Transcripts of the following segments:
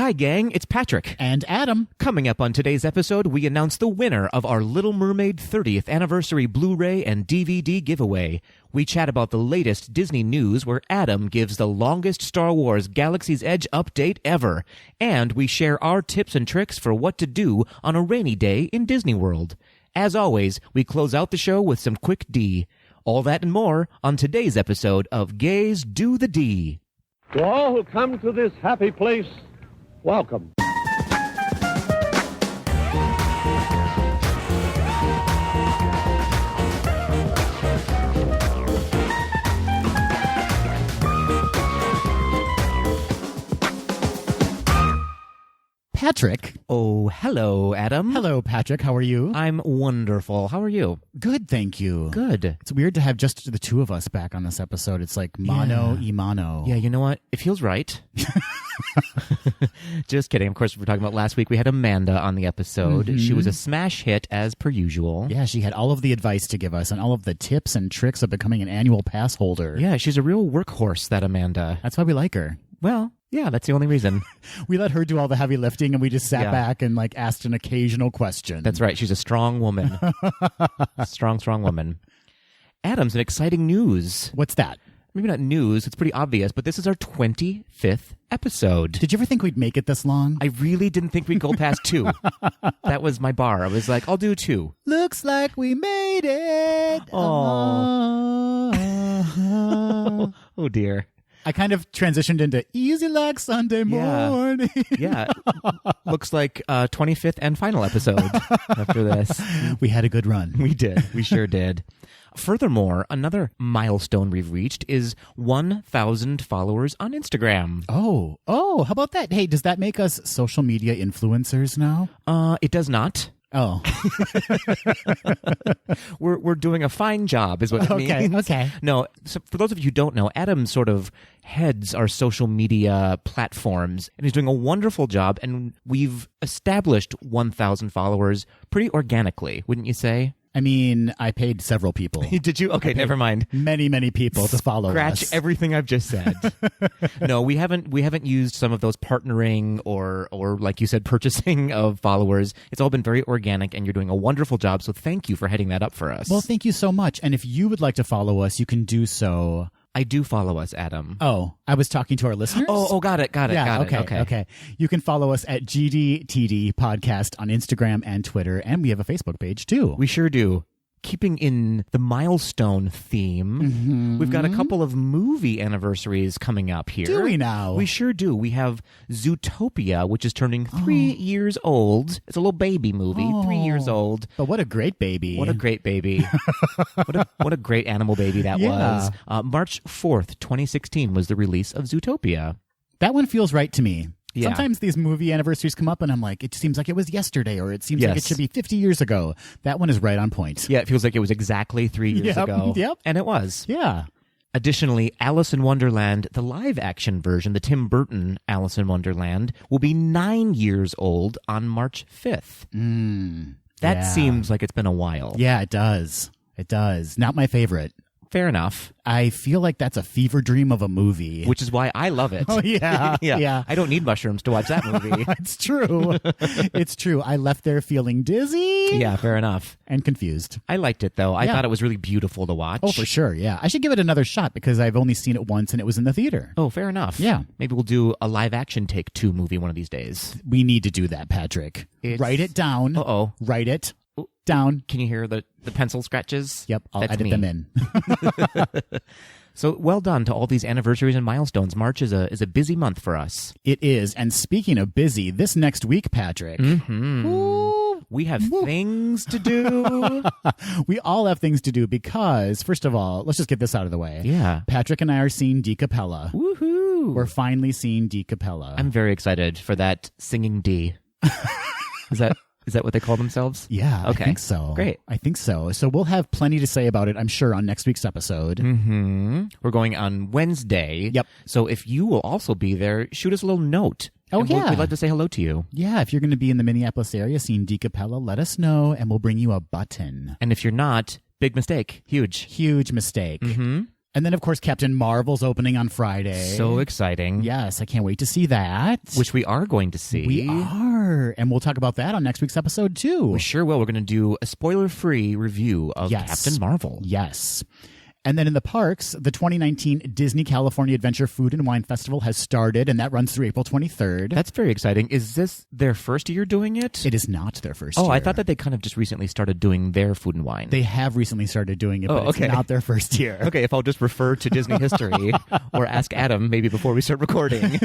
Hi, gang. It's Patrick. And Adam. Coming up on today's episode, we announce the winner of our Little Mermaid 30th Anniversary Blu-ray and DVD giveaway. We chat about the latest Disney news where Adam gives the longest Star Wars Galaxy's Edge update ever. And we share our tips and tricks for what to do on a rainy day in Disney World. As always, we close out the show with some quick D. All that and more on today's episode of Gays Do the D. To all who come to this happy place, welcome. Patrick. Oh, hello, Adam. Hello, Patrick. How are you? I'm wonderful. How are you? Good, thank you. Good. It's weird to have just the two of us back on this episode. It's like mano y mano. Yeah, you know what? It feels right. Just kidding. Of course, we're talking about last week. We had Amanda on the episode. Mm-hmm. She was a smash hit as per usual. Yeah, she had all of the advice to give us and all of the tips and tricks of becoming an annual pass holder. Yeah, she's a real workhorse, that Amanda. That's why we like her. Well, yeah, that's the only reason. We let her do all the heavy lifting and we just sat back and asked an occasional question. That's right. She's a strong woman. strong woman. Adam, some exciting news. What's that? Maybe not news. It's pretty obvious, but this is our 25th episode. Did you ever think we'd make it this long? I really didn't think we'd go past 2. That was my bar. I was like, I'll do 2. Looks like we made it. Oh, dear. I kind of transitioned into easy like Sunday morning. Yeah. Looks like 25th and final episode after this. We had a good run. We did. We sure did. Furthermore, another milestone we've reached is 1,000 followers on Instagram. Oh, how about that? Hey, does that make us social media influencers now? It does not. Oh. We're doing a fine job is what it means. Okay. No, so for those of you who don't know, Adam sort of heads our social media platforms, and he's doing a wonderful job, and we've established 1,000 followers pretty organically, wouldn't you say? I mean, I paid several people. Did you? Okay, never mind. Many people to follow us. Scratch everything I've just said. No, we haven't used some of those partnering or like you said, purchasing of followers. It's all been very organic, and you're doing a wonderful job. So thank you for heading that up for us. Well, thank you so much. And if you would like to follow us, you can do so. I do follow us, Adam. Oh, I was talking to our listeners? Oh, got it. Yeah, okay. You can follow us at GDTD Podcast on Instagram and Twitter, and we have a Facebook page, too. We sure do. Keeping in the milestone theme, we've got a couple of movie anniversaries coming up here. Do we now? We sure do. We have Zootopia, which is turning 3 years old. It's a little baby movie, 3 years old. But what a great baby. What a great baby. what a great animal baby that was. March 4th, 2016 was the release of Zootopia. That one feels right to me. Yeah. Sometimes these movie anniversaries come up and I'm like, it seems like it was yesterday, or it seems like it should be 50 years ago. That one is right on point. Yeah, it feels like it was exactly 3 years ago. Yep. And it was. Yeah. Additionally, Alice in Wonderland, the live-action version, the Tim Burton Alice in Wonderland, will be 9 years old on March 5th. That seems like it's been a while. Yeah, it does. It does. Not my favorite. Fair enough. I feel like that's a fever dream of a movie. Which is why I love it. Oh, yeah. Yeah. I don't need mushrooms to watch that movie. It's true. It's true. I left there feeling dizzy. Yeah, fair enough. And confused. I liked it, though. I thought it was really beautiful to watch. Oh, for sure, yeah. I should give it another shot because I've only seen it once and it was in the theater. Oh, fair enough. Yeah. Maybe we'll do a live-action Take-Two movie one of these days. We need to do that, Patrick. Write it down. Uh-oh. Write it down. Can you hear the pencil scratches? Yep, I'll edit them in. So well done to all these anniversaries and milestones. March is a busy month for us. It is. And speaking of busy, this next week, Patrick, we have things to do. We all have things to do because, first of all, let's just get this out of the way. Yeah. Patrick and I are seeing D Capella. Woohoo! We're finally seeing D Capella. I'm very excited for that singing D. Is that what they call themselves? Yeah, okay. I think so. Great. I think so. So we'll have plenty to say about it, I'm sure, on next week's episode. We're going on Wednesday. Yep. So if you will also be there, shoot us a little note. Oh, yeah. We'd like to say hello to you. Yeah, if you're going to be in the Minneapolis area seeing D Capella, let us know, and we'll bring you a button. And if you're not, big mistake. Huge. Huge mistake. And then, of course, Captain Marvel's opening on Friday. So exciting. Yes, I can't wait to see that. Which we are going to see. We are. And we'll talk about that on next week's episode, too. We sure will. We're going to do a spoiler-free review of Captain Marvel. Yes. And then in the parks, the 2019 Disney California Adventure Food and Wine Festival has started, and that runs through April 23rd. That's very exciting. Is this their first year doing it? It is not their first year. Oh, I thought that they kind of just recently started doing their food and wine. They have recently started doing it, but it's not their first year. Okay, if I'll just refer to Disney history or ask Adam maybe before we start recording.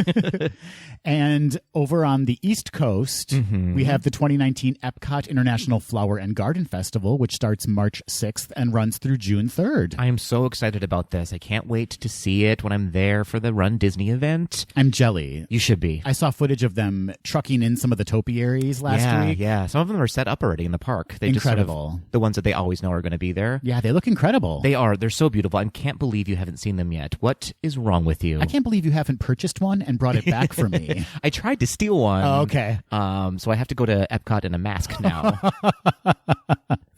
And over on the East Coast, we have the 2019 Epcot International Flower and Garden Festival, which starts March 6th and runs through June 3rd. I am so excited about this. I can't wait to see it when I'm there for the Run Disney event. I'm jelly. You should be. I saw footage of them trucking in some of the topiaries last week. Yeah, some of them are set up already in the park. They Incredible. Just sort of, the ones that they always know are going to be there. Yeah, they look incredible. They are. They're so beautiful. I can't believe you haven't seen them yet. What is wrong with you? I can't believe you haven't purchased one and brought it back for me. I tried to steal one. Oh, okay. So I have to go to Epcot in a mask now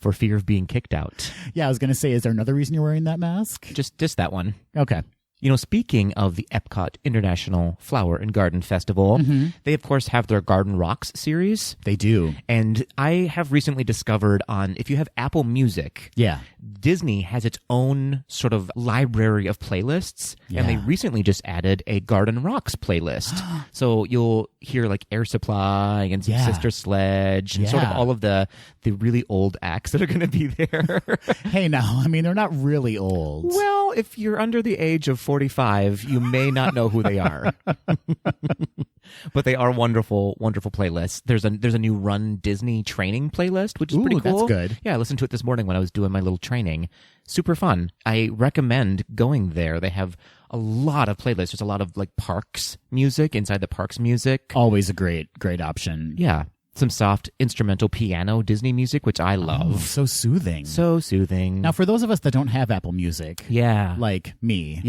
for fear of being kicked out. Yeah, I was going to say, is there another reason you're wearing that mask? Just that one. Okay. You know, speaking of the Epcot International Flower and Garden Festival, they, of course, have their Garden Rocks series. They do. And I have recently discovered if you have Apple Music, Disney has its own sort of library of playlists. Yeah. And they recently just added a Garden Rocks playlist. So you'll hear like Air Supply and some Sister Sledge and sort of all of the really old acts that are going to be there. Hey, now, I mean, they're not really old. Well, if you're under the age of 45, you may not know who they are. But they are wonderful, wonderful playlists. There's a new Run Disney training playlist, which is pretty cool. That's good. Yeah, I listened to it this morning when I was doing my little training. Super fun. I recommend going there. They have a lot of playlists. There's a lot of like parks music inside the parks music. Always a great option. Yeah. Some soft instrumental piano Disney music, which I love. Oh, so soothing. So soothing. Now, for those of us that don't have Apple Music, like me,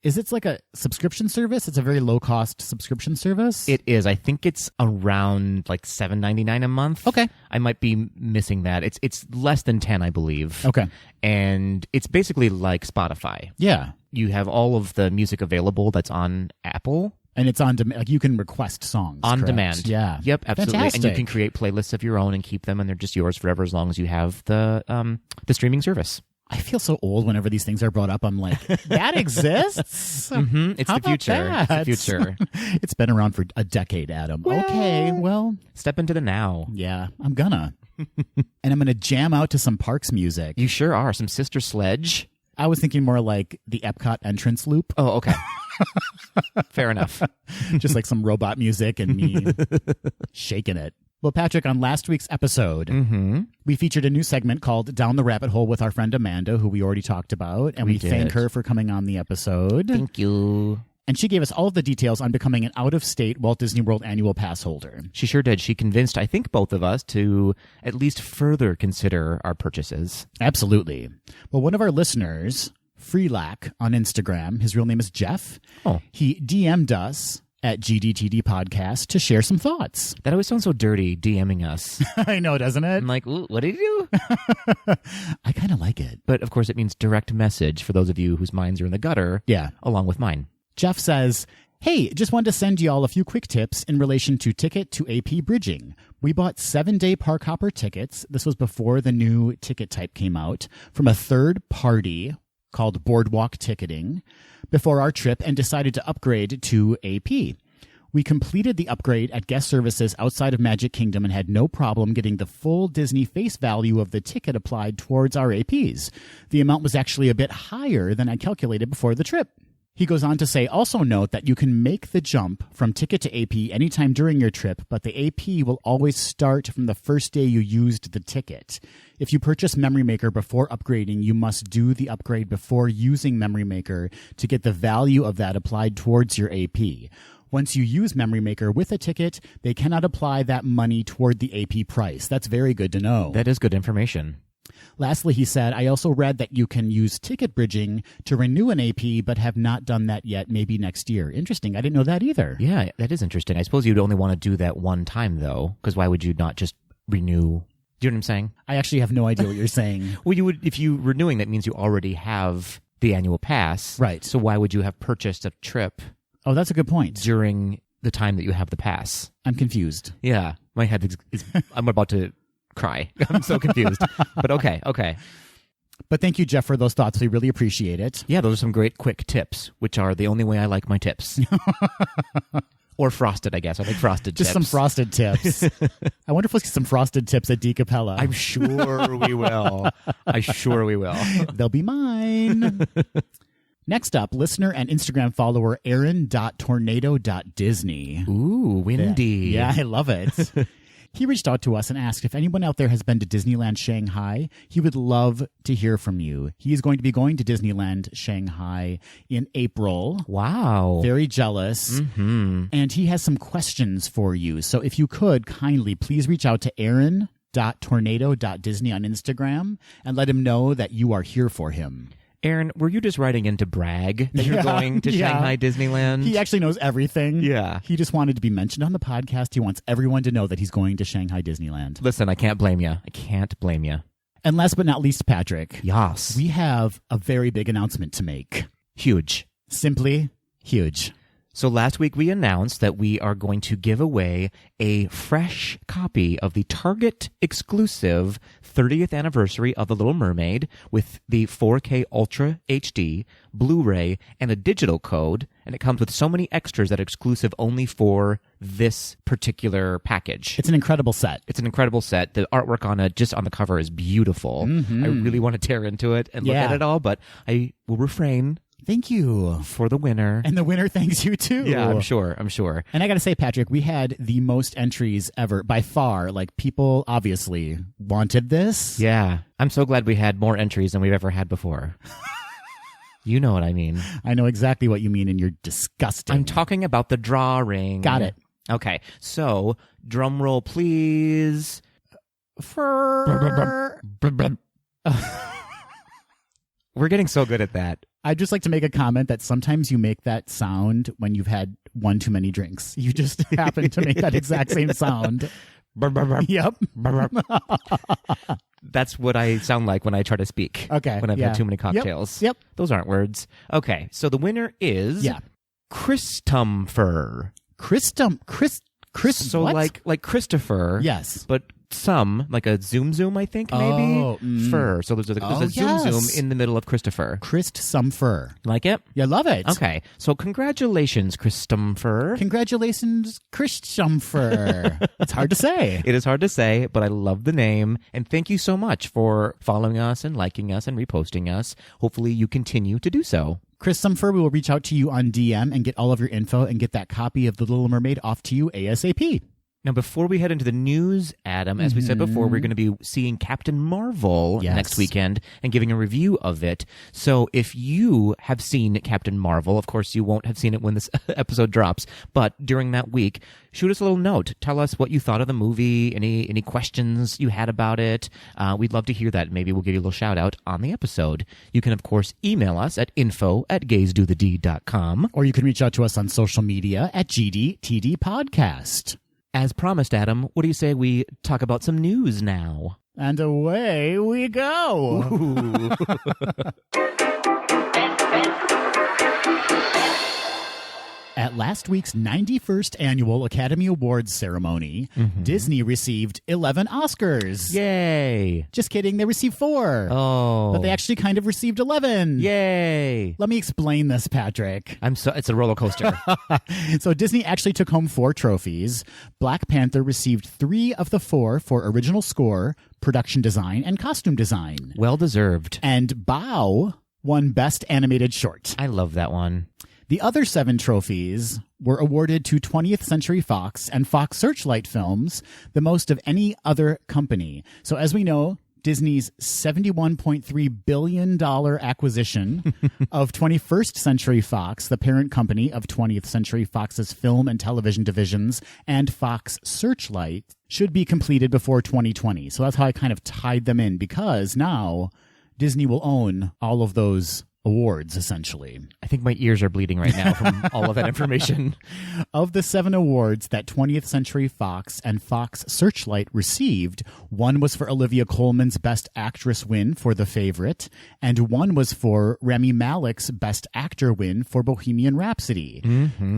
is it like a subscription service? It's a very low-cost subscription service? It is. I think it's around like $7.99 a month. Okay. I might be missing that. It's less than 10, I believe. Okay. And it's basically like Spotify. Yeah. You have all of the music available that's on Apple. And it's on demand. Like you can request songs. On correct? demand. Yeah. Yep, absolutely. Fantastic. And you can create playlists of your own and keep them, and they're just yours forever as long as you have the streaming service. I feel so old whenever these things are brought up. I'm like, that exists? It's How the future. about that? It's the future. It's been around for a decade, Adam. Well, okay, well. Step into the now. Yeah, I'm gonna. And I'm gonna jam out to some parks music. You sure are. Some Sister Sledge. I was thinking more like the Epcot entrance loop. Oh, okay. Fair enough. Just like some robot music and me shaking it. Well, Patrick, on last week's episode, we featured a new segment called Down the Rabbit Hole with our friend Amanda, who we already talked about, and we thank her for coming on the episode. Thank you. And she gave us all of the details on becoming an out-of-state Walt Disney World annual pass holder. She sure did. She convinced, I think, both of us to at least further consider our purchases. Absolutely. Well, one of our listeners, Freelac on Instagram, his real name is Jeff. Oh. He DM'd us at GDTD Podcast to share some thoughts. That always sounds so dirty, DMing us. I know, doesn't it? I'm like, what did you do? I kind of like it. But, of course, it means direct message for those of you whose minds are in the gutter. Yeah. Along with mine. Jeff says, hey, just wanted to send you all a few quick tips in relation to ticket to AP bridging. We bought 7-day park hopper tickets. This was before the new ticket type came out from a third party called Boardwalk Ticketing before our trip and decided to upgrade to AP. We completed the upgrade at guest services outside of Magic Kingdom and had no problem getting the full Disney face value of the ticket applied towards our APs. The amount was actually a bit higher than I calculated before the trip. He goes on to say, also note that you can make the jump from ticket to AP anytime during your trip, but the AP will always start from the first day you used the ticket. If you purchase Memory Maker before upgrading, you must do the upgrade before using Memory Maker to get the value of that applied towards your AP. Once you use Memory Maker with a ticket, they cannot apply that money toward the AP price. That's very good to know. That is good information. Lastly, he said, I also read that you can use ticket bridging to renew an AP, but have not done that yet, maybe next year. Interesting. I didn't know that either. Yeah, that is interesting. I suppose you'd only want to do that one time, though, because why would you not just renew? Do you know what I'm saying? I actually have no idea what you're saying. Well, you would, if you renewing, that means you already have the annual pass. Right. So why would you have purchased a trip Oh, that's a good point. during the time that you have the pass? I'm confused. Yeah, my head is I'm about to cry. I'm so confused. But okay. But thank you, Jeff, for those thoughts. We really appreciate it. Yeah, those are some great quick tips, which are the only way I like my tips. Or frosted, I guess. I like frosted Just tips. some frosted tips. I wonder if we'll get some frosted tips at D. Capella. I'm sure we will. They'll be mine. Next up, listener and Instagram follower Aaron.tornado.disney. Ooh, windy. Yeah, I love it. He reached out to us and asked if anyone out there has been to Disneyland Shanghai. He would love to hear from you. He is going to be going to Disneyland Shanghai in April. Wow. Very jealous. Mm-hmm. And he has some questions for you. So if you could, kindly, please reach out to Aaron.tornado.disney on Instagram and let him know that you are here for him. Aaron, were you just writing in to brag that you're going to Yeah. Shanghai Disneyland? He actually knows everything. Yeah. He just wanted to be mentioned on the podcast. He wants everyone to know that he's going to Shanghai Disneyland. Listen, I can't blame you. And last but not least, Patrick, Yas. we have a very big announcement to make. Huge. Simply huge. So last week we announced that we are going to give away a fresh copy of the Target exclusive 30th anniversary of The Little Mermaid with the 4K Ultra HD, Blu-ray, and a digital code. And it comes with so many extras that are exclusive only for this particular package. It's an incredible set. It's an incredible set. The artwork on it, just on the cover, is beautiful. Mm-hmm. I really want to tear into it and look at it all, but I will refrain Thank you. for the winner. And the winner thanks you too. Yeah, I'm sure. And I got to say, Patrick, we had the most entries ever by far. Like, people obviously wanted this. Yeah. I'm so glad we had more entries than we've ever had before. You know what I mean. I know exactly what you mean, and you're disgusting. I'm talking about the drawing. Got it. Okay. So, drum roll, please. We're getting so good at that. I'd just like to make a comment that sometimes you make that sound when you've had one too many drinks. You just happen to make that exact same sound. Yep. That's what I sound like when I try to speak. Okay. When I've had too many cocktails. Yep. Those aren't words. Okay. So the winner is Christumfer. Chris. So what? like Christopher. Yes. But some, like a zoom, I think, maybe. Oh, Fur. So there's a zoom in the middle of Christopher. Some fur. Like it? Yeah, love it. Okay. So congratulations, Christumfer. Congratulations, Fur. It's hard to say. It is hard to say, but I love the name. And thank you so much for following us and liking us and reposting us. Hopefully you continue to do so. Chris Sumfer, we will reach out to you on DM and get all of your info and get that copy of The Little Mermaid off to you ASAP. Now, before we head into the news, Adam, as we said before, we're going to be seeing Captain Marvel next weekend and giving a review of it. So if you have seen Captain Marvel, of course you won't have seen it when this episode drops, but during that week, shoot us a little note. Tell us what you thought of the movie, any questions you had about it. We'd love to hear that. Maybe we'll give you a little shout out on the episode. You can, of course, email us at info@gaysdothedeed.com. Or you can reach out to us on social media at GDTD Podcast. As promised, Adam, what do you say we talk about some news now? And away we go. At last week's 91st Annual Academy Awards ceremony, Disney received 11 Oscars. Yay! Just kidding, they received 4. Oh. But they actually kind of received 11. Yay! Let me explain this, Patrick. It's a roller coaster. So Disney actually took home 4 trophies. Black Panther received 3 of the 4 for original score, production design, and costume design. Well deserved. And Bao won Best Animated Short. I love that one. The other 7 trophies were awarded to 20th Century Fox and Fox Searchlight Films, the most of any other company. So as we know, Disney's $71.3 billion acquisition of 21st Century Fox, the parent company of 20th Century Fox's film and television divisions, and Fox Searchlight, should be completed before 2020. So that's how I kind of tied them in, because now Disney will own all of those awards, essentially. I think my ears are bleeding right now from all of that information. Of the 7 awards that 20th Century Fox and Fox Searchlight received, 1 was for Olivia Colman's Best Actress win for The Favorite, and 1 was for Rami Malek's Best Actor win for Bohemian Rhapsody.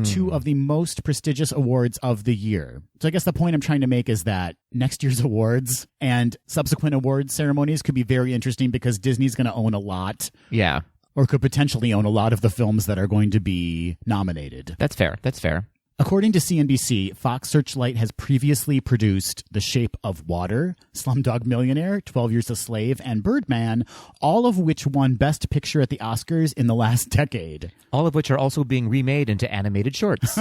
2 of the most prestigious awards of the year. So I guess the point I'm trying to make is that next year's awards and subsequent awards ceremonies could be very interesting because Disney's going to own a lot. Yeah. Or could potentially own a lot of the films that are going to be nominated. That's fair. That's fair. According to CNBC, Fox Searchlight has previously produced The Shape of Water, Slumdog Millionaire, 12 Years a Slave, and Birdman, all of which won Best Picture at the Oscars in the last decade. All of which are also being remade into animated shorts.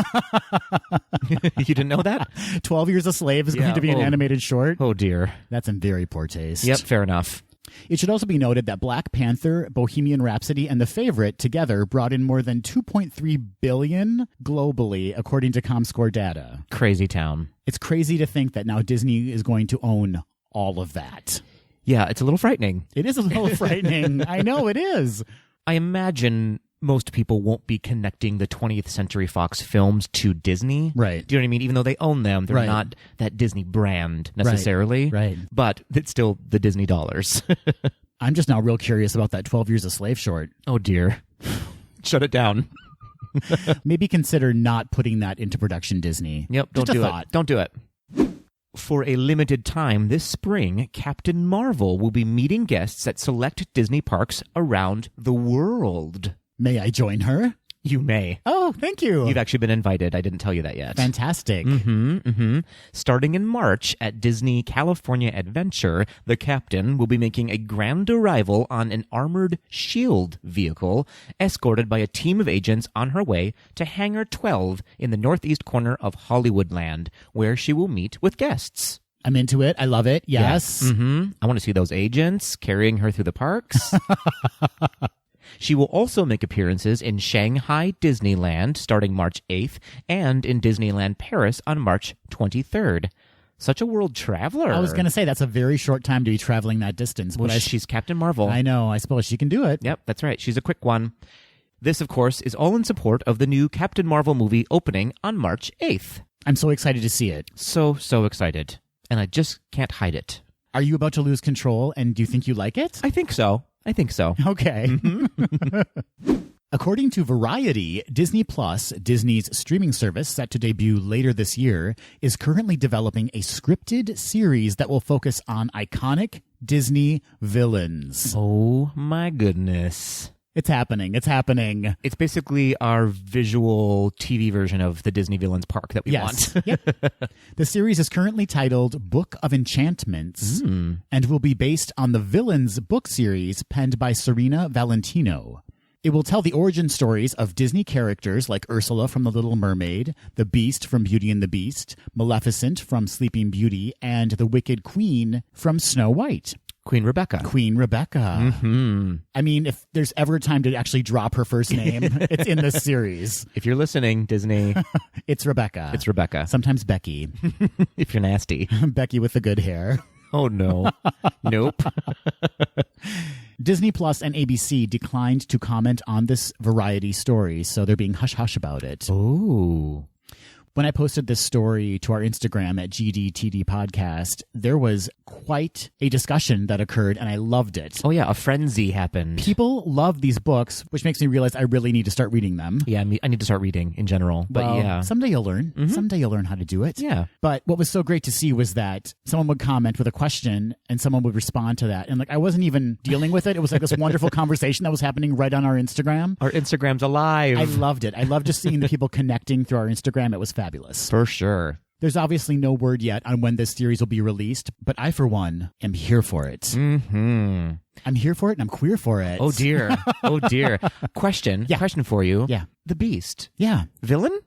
You didn't know that? 12 Years a Slave is going to be an animated short? Oh, dear. That's in very poor taste. Yep, fair enough. It should also be noted that Black Panther, Bohemian Rhapsody, and The Favorite together brought in more than $2.3 billion globally, according to ComScore data. Crazy town. It's crazy to think that now Disney is going to own all of that. Yeah, it's a little frightening. It is a little frightening. I know it is. I imagine most people won't be connecting the 20th Century Fox films to Disney. Right. Do you know what I mean? Even though they own them, they're not that Disney brand necessarily. Right. But it's still the Disney dollars. I'm just now real curious about that 12 Years a Slave short. Oh, dear. Shut it down. Maybe consider not putting that into production, Disney. Yep, don't do it. Don't do it. For a limited time this spring, Captain Marvel will be meeting guests at select Disney parks around the world. May I join her? You may. Oh, thank you. You've actually been invited. I didn't tell you that yet. Fantastic. Starting in March at Disney California Adventure, the Captain will be making a grand arrival on an armored shield vehicle, escorted by a team of agents on her way to Hangar 12 in the northeast corner of Hollywoodland, where she will meet with guests. I'm into it. I love it. Yes. I want to see those agents carrying her through the parks. She will also make appearances in Shanghai Disneyland starting March 8th and in Disneyland Paris on March 23rd. Such a world traveler. I was going to say, that's a very short time to be traveling that distance. Well, she's Captain Marvel. I know. I suppose she can do it. Yep, that's right. She's a quick one. This, of course, is all in support of the new Captain Marvel movie opening on March 8th. I'm so excited to see it. So excited. And I just can't hide it. Are you about to lose control, and do you think you like it? I think so. Okay. According to Variety, Disney Plus, Disney's streaming service set to debut later this year, is currently developing a scripted series that will focus on iconic Disney villains. Oh my goodness. It's happening. It's basically our visual TV version of the Disney Villains Park that we want. Yep. The series is currently titled Book of Enchantments and will be based on the Villains book series penned by Serena Valentino. It will tell the origin stories of Disney characters like Ursula from The Little Mermaid, the Beast from Beauty and the Beast, Maleficent from Sleeping Beauty, and the Wicked Queen from Snow White. Queen Rebecca. I mean, if there's ever a time to actually drop her first name, it's in this series. If you're listening, Disney. It's Rebecca. Sometimes Becky. If you're nasty. Becky with the good hair. Oh, no. Nope. Disney Plus and ABC declined to comment on this Variety story, so they're being hush-hush about it. Oh. When I posted this story to our Instagram at GDTD Podcast, there was quite a discussion that occurred, and I loved it. Oh, yeah, a frenzy happened. People love these books, which makes me realize I really need to start reading them. Yeah, I need to start reading in general. But well, yeah. Someday you'll learn. Someday you'll learn how to do it. Yeah. But what was so great to see was that someone would comment with a question, and someone would respond to that. And like I wasn't even dealing with it. It was like this wonderful conversation that was happening right on our Instagram. Our Instagram's alive. I loved it. I loved just seeing the people connecting through our Instagram. It was fabulous. For sure. There's obviously no word yet on when this series will be released, but I, for one, am here for it. I'm here for it, and I'm queer for it. Oh, dear. Question for you. Yeah. The Beast. Yeah. Villain?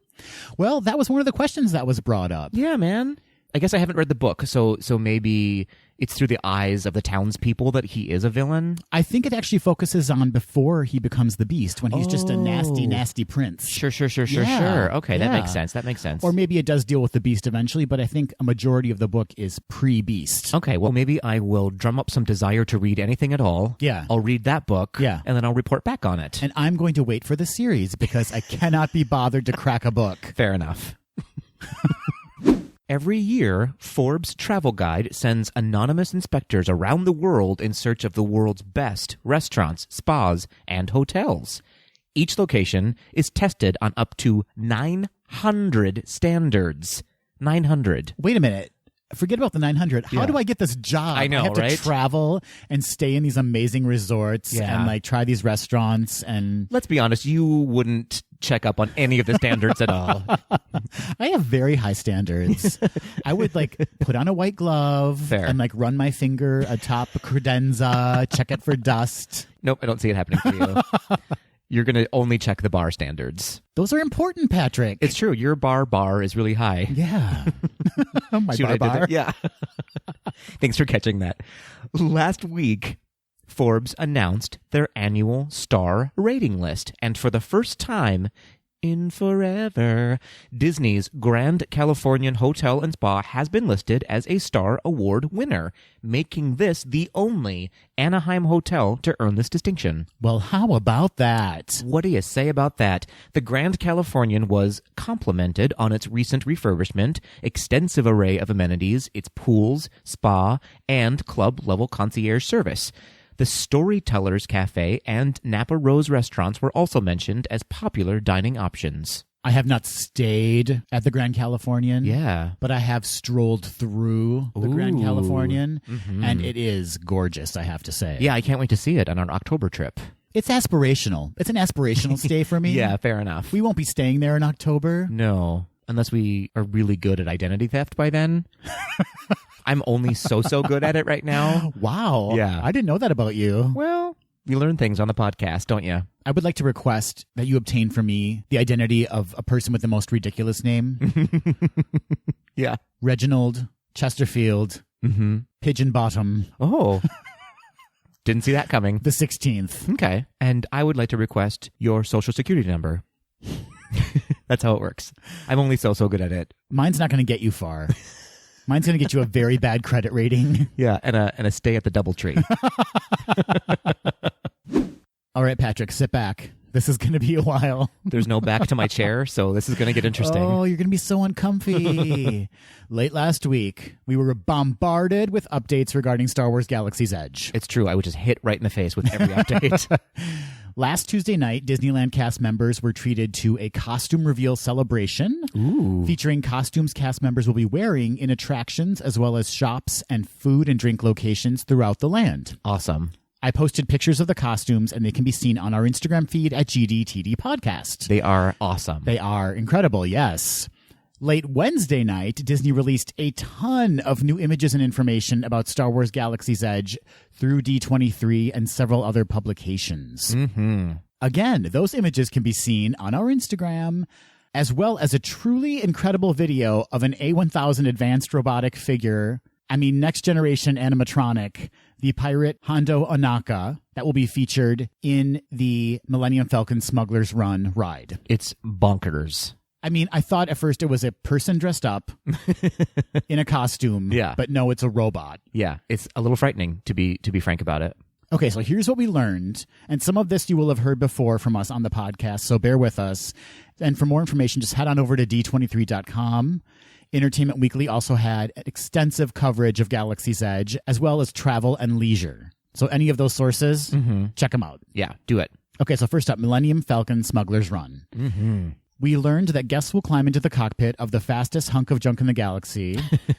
Well, that was one of the questions that was brought up. Yeah, man. I guess I haven't read the book, so maybe it's through the eyes of the townspeople that he is a villain. I think it actually focuses on before he becomes the Beast, when he's just a nasty, nasty prince. Sure. Yeah, Okay, yeah. That makes sense. Or maybe it does deal with the Beast eventually, but I think a majority of the book is pre-Beast. Okay, well, maybe I will drum up some desire to read anything at all. Yeah. I'll read that book. Yeah. And then I'll report back on it. And I'm going to wait for the series because I cannot be bothered to crack a book. Fair enough. Every year, Forbes Travel Guide sends anonymous inspectors around the world in search of the world's best restaurants, spas, and hotels. Each location is tested on up to 900 standards. 900. Wait a minute. Forget about the 900. How do I get this job? I know, I have to right? travel and stay in these amazing resorts and like try these restaurants. And Let's be honest, you wouldn't check up on any of the standards at all. I have very high standards. I would like put on a white glove Fair. and like run my finger atop a credenza, check it for dust. Nope, I don't see it happening for you. You're going to only check the bar standards. Those are important, Patrick. It's true. Your bar is really high. Yeah. My See what I did bar. there? Yeah. Thanks for catching that. Last week, Forbes announced their annual star rating list. And for the first time in forever, Disney's Grand Californian Hotel and Spa has been listed as a Star Award winner, making this the only Anaheim hotel to earn this distinction. Well, how about that? What do you say about that? The Grand Californian was complimented on its recent refurbishment, extensive array of amenities, its pools, spa, and club-level concierge service. The Storytellers Cafe and Napa Rose restaurants were also mentioned as popular dining options. I have not stayed at the Grand Californian. Yeah. But I have strolled through the Grand Californian, and it is gorgeous, I have to say. Yeah, I can't wait to see it on our October trip. It's aspirational. It's an aspirational stay for me. Yeah, fair enough. We won't be staying there in October. No, unless we are really good at identity theft by then. I'm only so good at it right now. Wow. Yeah. I didn't know that about you. Well, you learn things on the podcast, don't you? I would like to request that you obtain for me the identity of a person with the most ridiculous name. Yeah. Reginald Chesterfield Pigeon Bottom. Oh. Didn't see that coming. The 16th. Okay. And I would like to request your social security number. That's how it works. I'm only so good at it. Mine's not going to get you far. Mine's going to get you a very bad credit rating. Yeah, and a stay at the DoubleTree. All right, Patrick, sit back. This is going to be a while. There's no back to my chair, so this is going to get interesting. Oh, you're going to be so uncomfy. Late last week, we were bombarded with updates regarding Star Wars Galaxy's Edge. It's true. I was just hit right in the face with every update. Last Tuesday night, Disneyland cast members were treated to a costume reveal celebration featuring costumes cast members will be wearing in attractions as well as shops and food and drink locations throughout the land. Awesome. I posted pictures of the costumes, and they can be seen on our Instagram feed at GDTD Podcast. They are awesome. They are incredible, yes. Late Wednesday night, Disney released a ton of new images and information about Star Wars Galaxy's Edge through D23 and several other publications. Again, those images can be seen on our Instagram, as well as a truly incredible video of an A1000 advanced robotic figure, next generation animatronic, the pirate Hondo Ohnaka, that will be featured in the Millennium Falcon Smuggler's Run ride. It's bonkers. I thought at first it was a person dressed up in a costume, but no, it's a robot. Yeah, it's a little frightening, to be frank about it. Okay, so here's what we learned, and some of this you will have heard before from us on the podcast, so bear with us. And for more information, just head on over to d23.com. Entertainment Weekly also had extensive coverage of Galaxy's Edge, as well as travel and leisure. So any of those sources, check them out. Yeah, do it. Okay, so first up, Millennium Falcon Smuggler's Run. We learned that guests will climb into the cockpit of the fastest hunk of junk in the galaxy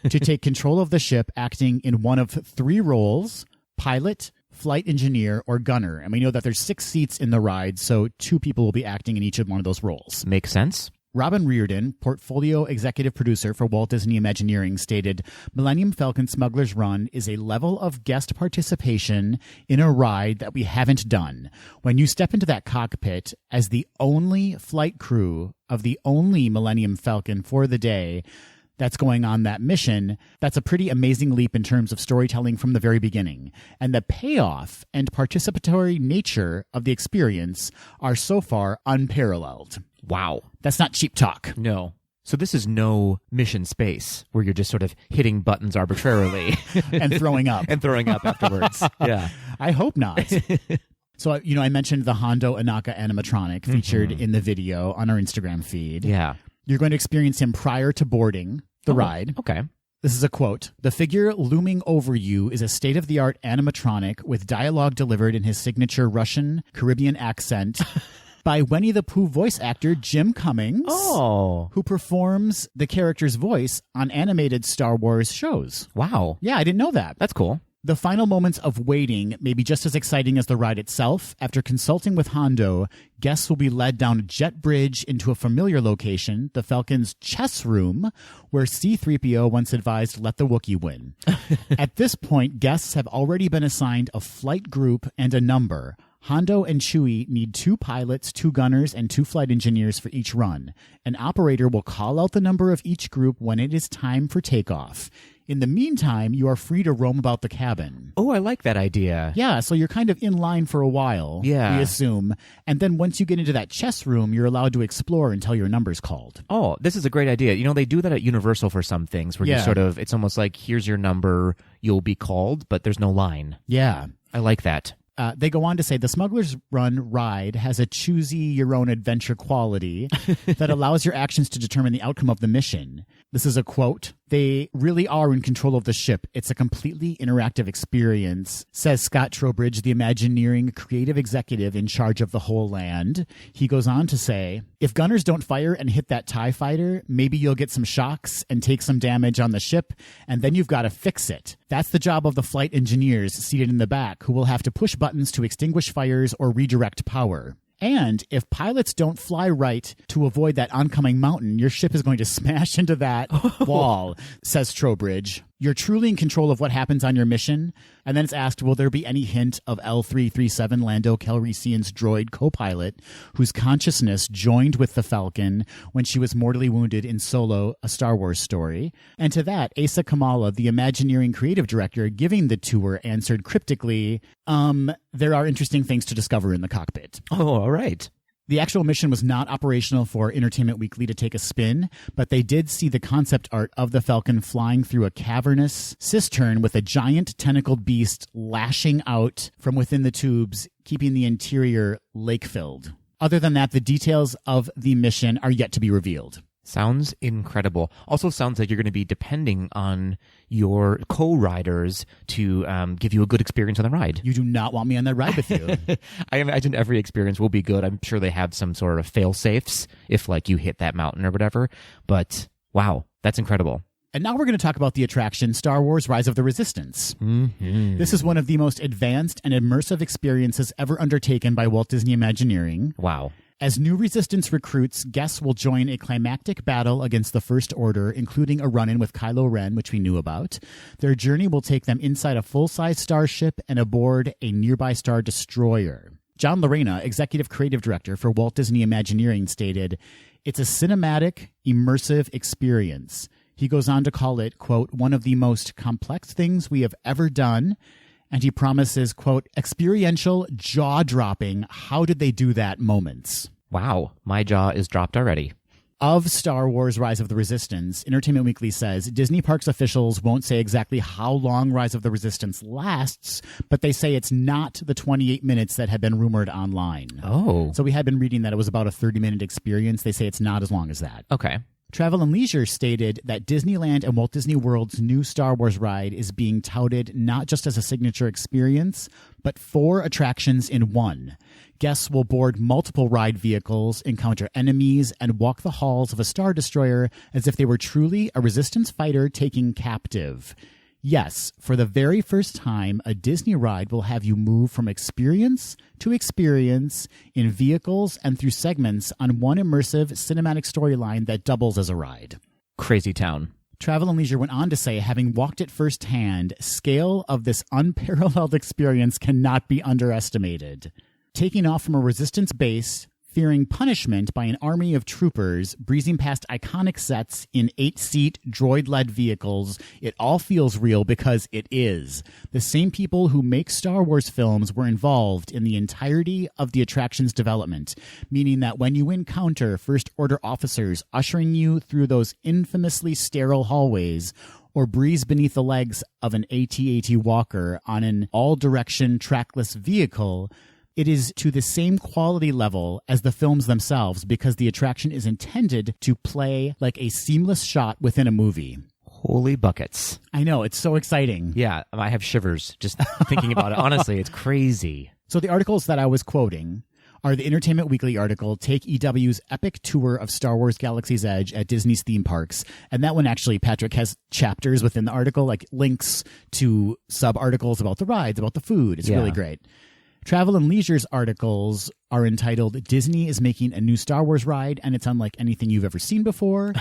to take control of the ship, acting in one of three roles: pilot, flight engineer, or gunner. And we know that there's 6 seats in the ride, so 2 people will be acting in each of one of those roles. Makes sense. Robin Reardon, portfolio executive producer for Walt Disney Imagineering, stated, Millennium Falcon Smuggler's Run is a level of guest participation in a ride that we haven't done. When you step into that cockpit as the only flight crew of the only Millennium Falcon for the day, that's going on that mission, that's a pretty amazing leap in terms of storytelling from the very beginning. And the payoff and participatory nature of the experience are so far unparalleled. Wow. That's not cheap talk. No. So this is no mission space where you're just sort of hitting buttons arbitrarily. And throwing up. And throwing up afterwards. Yeah. I hope not. So, I mentioned the Hondo Anaka animatronic featured in the video on our Instagram feed. Yeah. You're going to experience him prior to boarding the ride. Okay. This is a quote. "The figure looming over you is a state-of-the-art animatronic with dialogue delivered in his signature Russian Caribbean accent by Winnie the Pooh voice actor Jim Cummings, who performs the character's voice on animated Star Wars shows." Wow. Yeah, I didn't know that. That's cool. The final moments of waiting may be just as exciting as the ride itself. After consulting with Hondo, guests will be led down a jet bridge into a familiar location, the Falcon's chess room, where C-3PO once advised, "Let the Wookiee win." At this point, guests have already been assigned a flight group and a number. Hondo and Chewie need 2 pilots, 2 gunners, and 2 flight engineers for each run. An operator will call out the number of each group when it is time for takeoff. In the meantime, you are free to roam about the cabin. Oh, I like that idea. Yeah, so you're kind of in line for a while, we assume. And then once you get into that chess room, you're allowed to explore until your number's called. Oh, this is a great idea. They do that at Universal for some things where you sort of, it's almost like, here's your number, you'll be called, but there's no line. Yeah. I like that. They go on to say the Smuggler's Run ride has a choosy-your-own-adventure quality that allows your actions to determine the outcome of the mission. This is a quote. "They really are in control of the ship. It's a completely interactive experience," says Scott Trowbridge, the Imagineering creative executive in charge of the whole land. He goes on to say, "If gunners don't fire and hit that TIE fighter, maybe you'll get some shocks and take some damage on the ship, and then you've got to fix it. That's the job of the flight engineers seated in the back, who will have to push buttons to extinguish fires or redirect power. And if pilots don't fly right to avoid that oncoming mountain, your ship is going to smash into that wall," says Trowbridge. "You're truly in control of what happens on your mission." And then it's asked, will there be any hint of L337 Lando Calrissian's droid co-pilot, whose consciousness joined with the Falcon when she was mortally wounded in Solo, A Star Wars Story? And to that, Asa Kamala, the Imagineering creative director giving the tour, answered cryptically, there are interesting things to discover in the cockpit. Oh, all right. The actual mission was not operational for Entertainment Weekly to take a spin, but they did see the concept art of the Falcon flying through a cavernous cistern with a giant tentacled beast lashing out from within the tubes, keeping the interior lake-filled. Other than that, the details of the mission are yet to be revealed. Sounds incredible. Also sounds like you're going to be depending on your co-riders to give you a good experience on the ride. You do not want me on that ride with you. I imagine every experience will be good. I'm sure they have some sort of fail-safes if, like, you hit that mountain or whatever. But, wow, that's incredible. And now we're going to talk about the attraction Star Wars Rise of the Resistance. Mm-hmm. This is one of the most advanced and immersive experiences ever undertaken by Walt Disney Imagineering. Wow. As new Resistance recruits, guests will join a climactic battle against the First Order, including a run-in with Kylo Ren, which we knew about. Their journey will take them inside a full-size starship and aboard a nearby Star Destroyer. John Lorena, executive creative director for Walt Disney Imagineering, stated, "It's a cinematic, immersive experience." He goes on to call it, quote, "one of the most complex things we have ever done." And he promises, quote, "experiential, jaw-dropping, how did they do that moments." Wow, my jaw is dropped already. Of Star Wars Rise of the Resistance, Entertainment Weekly says Disney Parks officials won't say exactly how long Rise of the Resistance lasts, but they say it's not the 28 minutes that had been rumored online. Oh. So we had been reading that it was about a 30-minute experience. They say it's not as long as that. Okay. Travel and Leisure stated that Disneyland and Walt Disney World's new Star Wars ride is being touted not just as a signature experience, but 4 attractions in one. Guests will board multiple ride vehicles, encounter enemies, and walk the halls of a Star Destroyer as if they were truly a Resistance fighter taken captive. Yes, for the very first time, a Disney ride will have you move from experience to experience in vehicles and through segments on one immersive cinematic storyline that doubles as a ride. Crazy town. Travel and Leisure went on to say, having walked it firsthand, scale of this unparalleled experience cannot be underestimated. Taking off from a Resistance base, fearing punishment by an army of troopers, breezing past iconic sets in 8-seat droid-led vehicles. It all feels real because it is. The same people who make Star Wars films were involved in the entirety of the attraction's development, meaning that when you encounter First Order officers ushering you through those infamously sterile hallways, or breeze beneath the legs of an AT-AT walker on an all-direction trackless vehicle, it is to the same quality level as the films themselves because the attraction is intended to play like a seamless shot within a movie. Holy buckets. I know, it's so exciting. Yeah, I have shivers just thinking about it. Honestly, it's crazy. So the articles that I was quoting are the Entertainment Weekly article, Take EW's Epic Tour of Star Wars Galaxy's Edge at Disney's theme parks. And that one actually, Patrick, has chapters within the article, like links to sub-articles about the rides, about the food. It's really great. Travel and Leisure's articles are entitled Disney is making a new Star Wars ride and it's unlike anything you've ever seen before.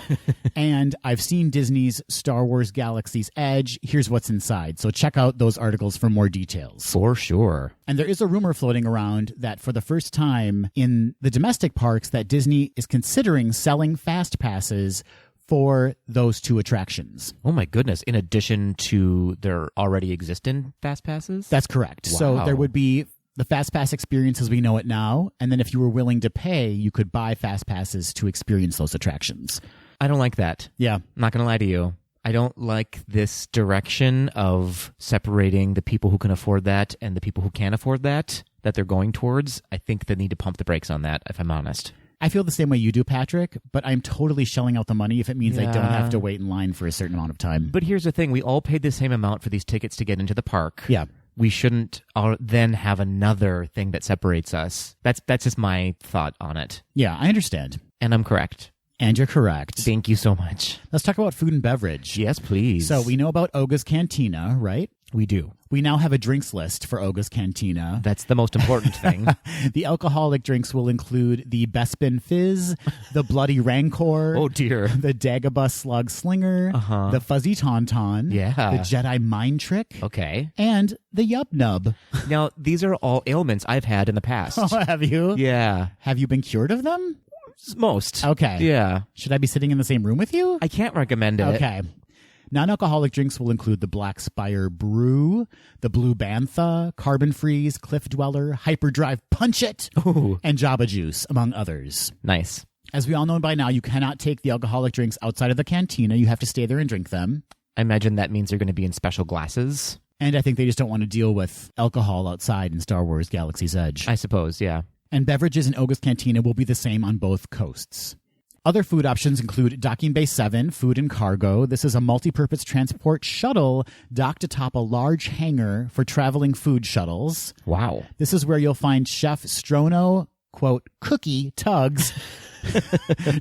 And I've seen Disney's Star Wars Galaxy's Edge. Here's what's inside. So check out those articles for more details. For sure. And there is a rumor floating around that for the first time in the domestic parks that Disney is considering selling fast passes for those two attractions. Oh my goodness. In addition to their already existing fast passes? That's correct. Wow. So there would be the Fast Pass experience as we know it now, and then if you were willing to pay, you could buy Fast Passes to experience those attractions. I don't like that. Yeah. I'm not going to lie to you. I don't like this direction of separating the people who can afford that and the people who can't afford that they're going towards. I think they need to pump the brakes on that, if I'm honest. I feel the same way you do, Patrick, but I'm totally shelling out the money if it means I don't have to wait in line for a certain amount of time. But here's the thing. We all paid the same amount for these tickets to get into the park. Yeah. We shouldn't then have another thing that separates us. That's just my thought on it. Yeah, I understand. And I'm correct. And you're correct. Thank you so much. Let's talk about food and beverage. Yes, please. So we know about Oga's Cantina, right? We do. We now have a drinks list for Oga's Cantina. That's the most important thing. The alcoholic drinks will include the Bespin Fizz, the Bloody Rancor, Oh, dear. the Dagobah Slug Slinger, the Fuzzy Tauntaun, Yeah. the Jedi Mind Trick, Okay. and the Yub Nub. Now, these are all ailments I've had in the past. Oh, have you? Yeah. Have you been cured of them? Most. Okay. Yeah. Should I be sitting in the same room with you? I can't recommend it. Okay. Non-alcoholic drinks will include the Black Spire Brew, the Blue Bantha, Carbon Freeze, Cliff Dweller, Hyperdrive Punch It, Ooh. and Jabba Juice, among others. Nice. As we all know by now, you cannot take the alcoholic drinks outside of the cantina. You have to stay there and drink them. I imagine that means they're going to be in special glasses. And I think they just don't want to deal with alcohol outside in Star Wars Galaxy's Edge. I suppose, yeah. And beverages in Oga's Cantina will be the same on both coasts. Other food options include Docking Bay 7, Food and Cargo. This is a multi-purpose transport shuttle docked atop a large hangar for traveling food shuttles. Wow. This is where you'll find Chef Strono, quote, Cookie Tugs,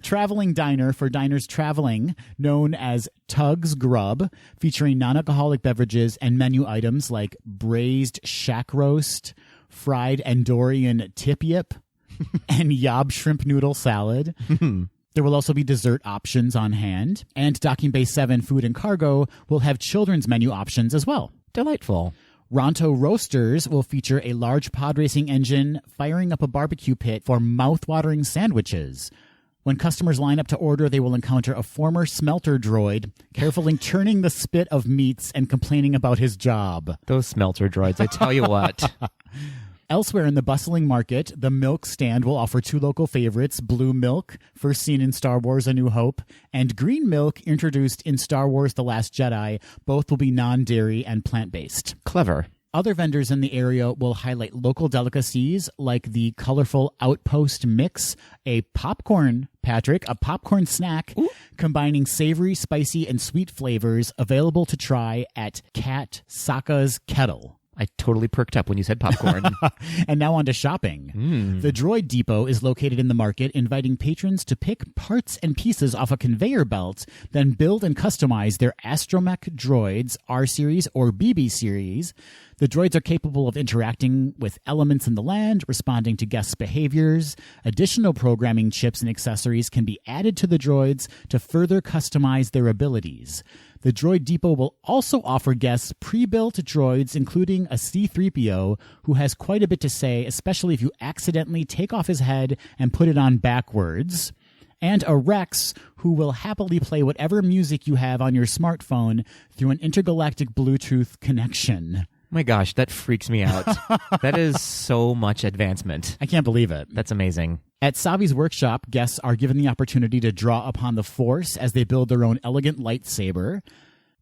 traveling diner for diners traveling, known as Tugs Grub, featuring non-alcoholic beverages and menu items like braised shack roast, fried Andorian tip yip, and Yob shrimp noodle salad. There will also be dessert options on hand, and Docking Bay 7 Food and Cargo will have children's menu options as well. Delightful. Ronto Roasters will feature a large pod racing engine firing up a barbecue pit for mouth-watering sandwiches. When customers line up to order, they will encounter a former smelter droid carefully churning the spit of meats and complaining about his job. Those smelter droids, I tell you what. Elsewhere in the bustling market, the milk stand will offer two local favorites, Blue Milk, first seen in Star Wars A New Hope, and Green Milk, introduced in Star Wars The Last Jedi. Both will be non-dairy and plant-based. Clever. Other vendors in the area will highlight local delicacies like the colorful Outpost Mix, a popcorn, Patrick, a popcorn snack combining savory, spicy, and sweet flavors available to try at Kat Saka's Kettle. I totally perked up when you said popcorn. And now on to shopping. The Droid Depot is located in the market, inviting patrons to pick parts and pieces off a conveyor belt, then build and customize their astromech droids, R-Series or BB Series. The droids are capable of interacting with elements in the land, responding to guests' behaviors. Additional programming chips and accessories can be added to the droids to further customize their abilities. The Droid Depot will also offer guests pre-built droids, including a C-3PO, who has quite a bit to say, especially if you accidentally take off his head and put it on backwards. And a Rex, who will happily play whatever music you have on your smartphone through an intergalactic Bluetooth connection. My gosh, that freaks me out. That is so much advancement. I can't believe it. That's amazing. At Savi's workshop, guests are given the opportunity to draw upon the Force as they build their own elegant lightsaber.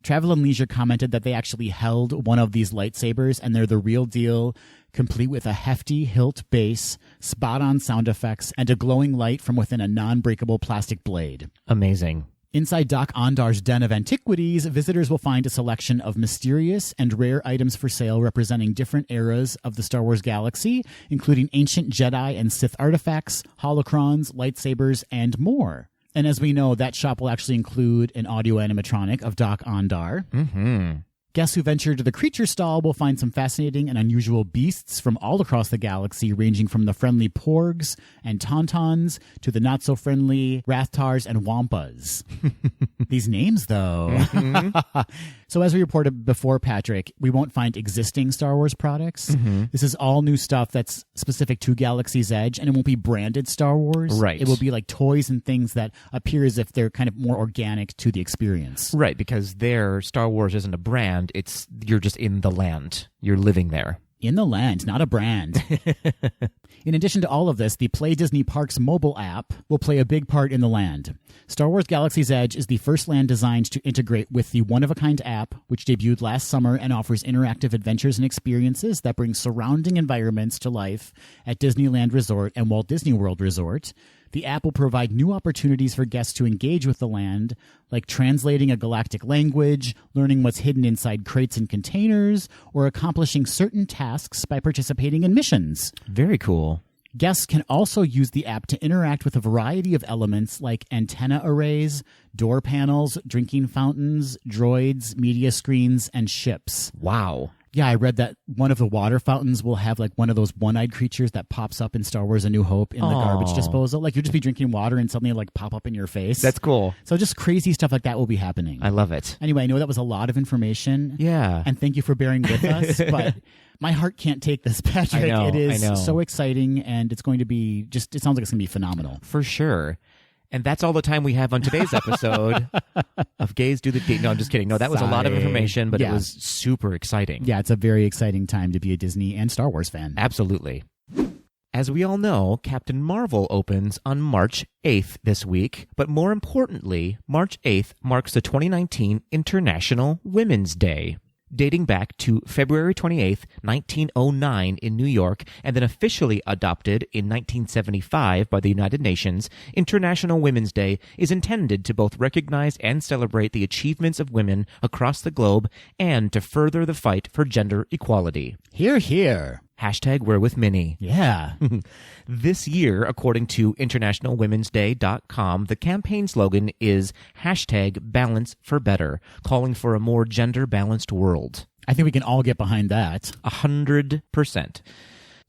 Travel and Leisure commented that they actually held one of these lightsabers, and they're the real deal, complete with a hefty hilt base, spot-on sound effects, and a glowing light from within a non-breakable plastic blade. Amazing. Inside Doc Ondar's Den of Antiquities, visitors will find a selection of mysterious and rare items for sale representing different eras of the Star Wars galaxy, including ancient Jedi and Sith artifacts, holocrons, lightsabers, and more. And as we know, that shop will actually include an audio animatronic of Doc Ondar. Mm-hmm. Guests who venture to the creature stall will find some fascinating and unusual beasts from all across the galaxy, ranging from the friendly porgs and tauntauns to the not-so-friendly rathtars and wampas. These names, though. Mm-hmm. So as we reported before, Patrick, we won't find existing Star Wars products. Mm-hmm. This is all new stuff that's specific to Galaxy's Edge, and it won't be branded Star Wars. Right. It will be like toys and things that appear as if they're kind of more organic to the experience. Right, because their Star Wars isn't a brand. You're just in the land. You're living there. In the land, not a brand. In addition to all of this, the Play Disney Parks mobile app will play a big part in the land. Star Wars Galaxy's Edge is the first land designed to integrate with the one-of-a-kind app, which debuted last summer and offers interactive adventures and experiences that bring surrounding environments to life at Disneyland Resort and Walt Disney World Resort. The app will provide new opportunities for guests to engage with the land, like translating a galactic language, learning what's hidden inside crates and containers, or accomplishing certain tasks by participating in missions. Very cool. Guests can also use the app to interact with a variety of elements like antenna arrays, door panels, drinking fountains, droids, media screens, and ships. Wow. Yeah, I read that one of the water fountains will have like one of those one-eyed creatures that pops up in Star Wars A New Hope in the garbage disposal. Like you'll just be drinking water and suddenly like pop up in your face. That's cool. So just crazy stuff like that will be happening. I love it. Anyway, I know that was a lot of information. Yeah. And thank you for bearing with us, but my heart can't take this, Patrick. I know, it is I know. so exciting, and it's going to be just, it sounds like it's going to be phenomenal. For sure. And that's all the time we have on today's episode of Gays Do the Deed. No, I'm just kidding. No, that was a lot of information, but it was super exciting. Yeah, it's a very exciting time to be a Disney and Star Wars fan. Absolutely. As we all know, Captain Marvel opens on March 8th this week, but more importantly, March 8th marks the 2019 International Women's Day. Dating back to February 28th, 1909 in New York, and then officially adopted in 1975 by the United Nations, International Women's Day is intended to both recognize and celebrate the achievements of women across the globe and to further the fight for gender equality. Hear, hear. Hashtag We're with Minnie. Yeah. This year, according to internationalwomensday.com, the campaign slogan is hashtag Balance for Better, calling for a more gender-balanced world. I think we can all get behind that. 100%.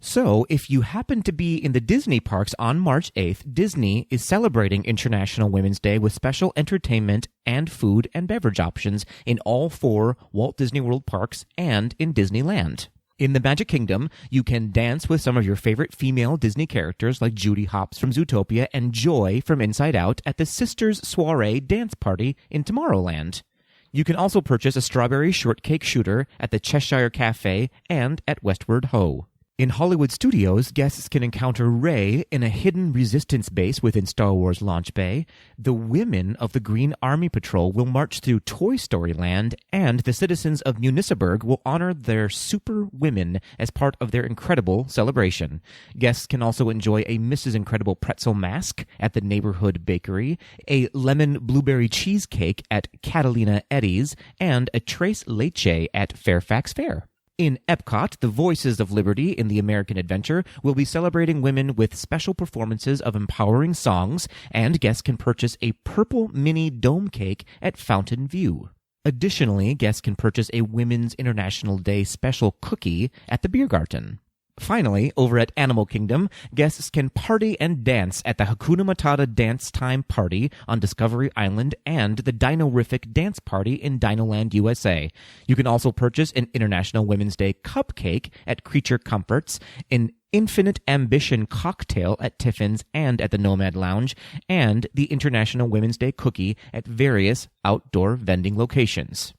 So, if you happen to be in the Disney parks on March 8th, Disney is celebrating International Women's Day with special entertainment and food and beverage options in all 4 Walt Disney World parks and in Disneyland. In the Magic Kingdom, you can dance with some of your favorite female Disney characters like Judy Hopps from Zootopia and Joy from Inside Out at the Sisters Soiree dance party in Tomorrowland. You can also purchase a strawberry shortcake shooter at the Cheshire Cafe and at Westward Ho. In Hollywood Studios, guests can encounter Rey in a hidden resistance base within Star Wars Launch Bay. The women of the Green Army Patrol will march through Toy Story Land, and the citizens of Municiberg will honor their super women as part of their incredible celebration. Guests can also enjoy a Mrs. Incredible pretzel mask at the Neighborhood Bakery, a lemon blueberry cheesecake at Catalina Eddie's, and a Tres Leche at Fairfax Fair. In Epcot, the Voices of Liberty in the American Adventure will be celebrating women with special performances of empowering songs, and guests can purchase a purple mini dome cake at Fountain View. Additionally, guests can purchase a Women's International Day special cookie at the Biergarten. Finally, over at Animal Kingdom, guests can party and dance at the Hakuna Matata Dance Time Party on Discovery Island and the Dino-rific Dance Party in Dinoland, USA. You can also purchase an International Women's Day cupcake at Creature Comforts, an Infinite Ambition cocktail at Tiffin's and at the Nomad Lounge, and the International Women's Day cookie at various outdoor vending locations.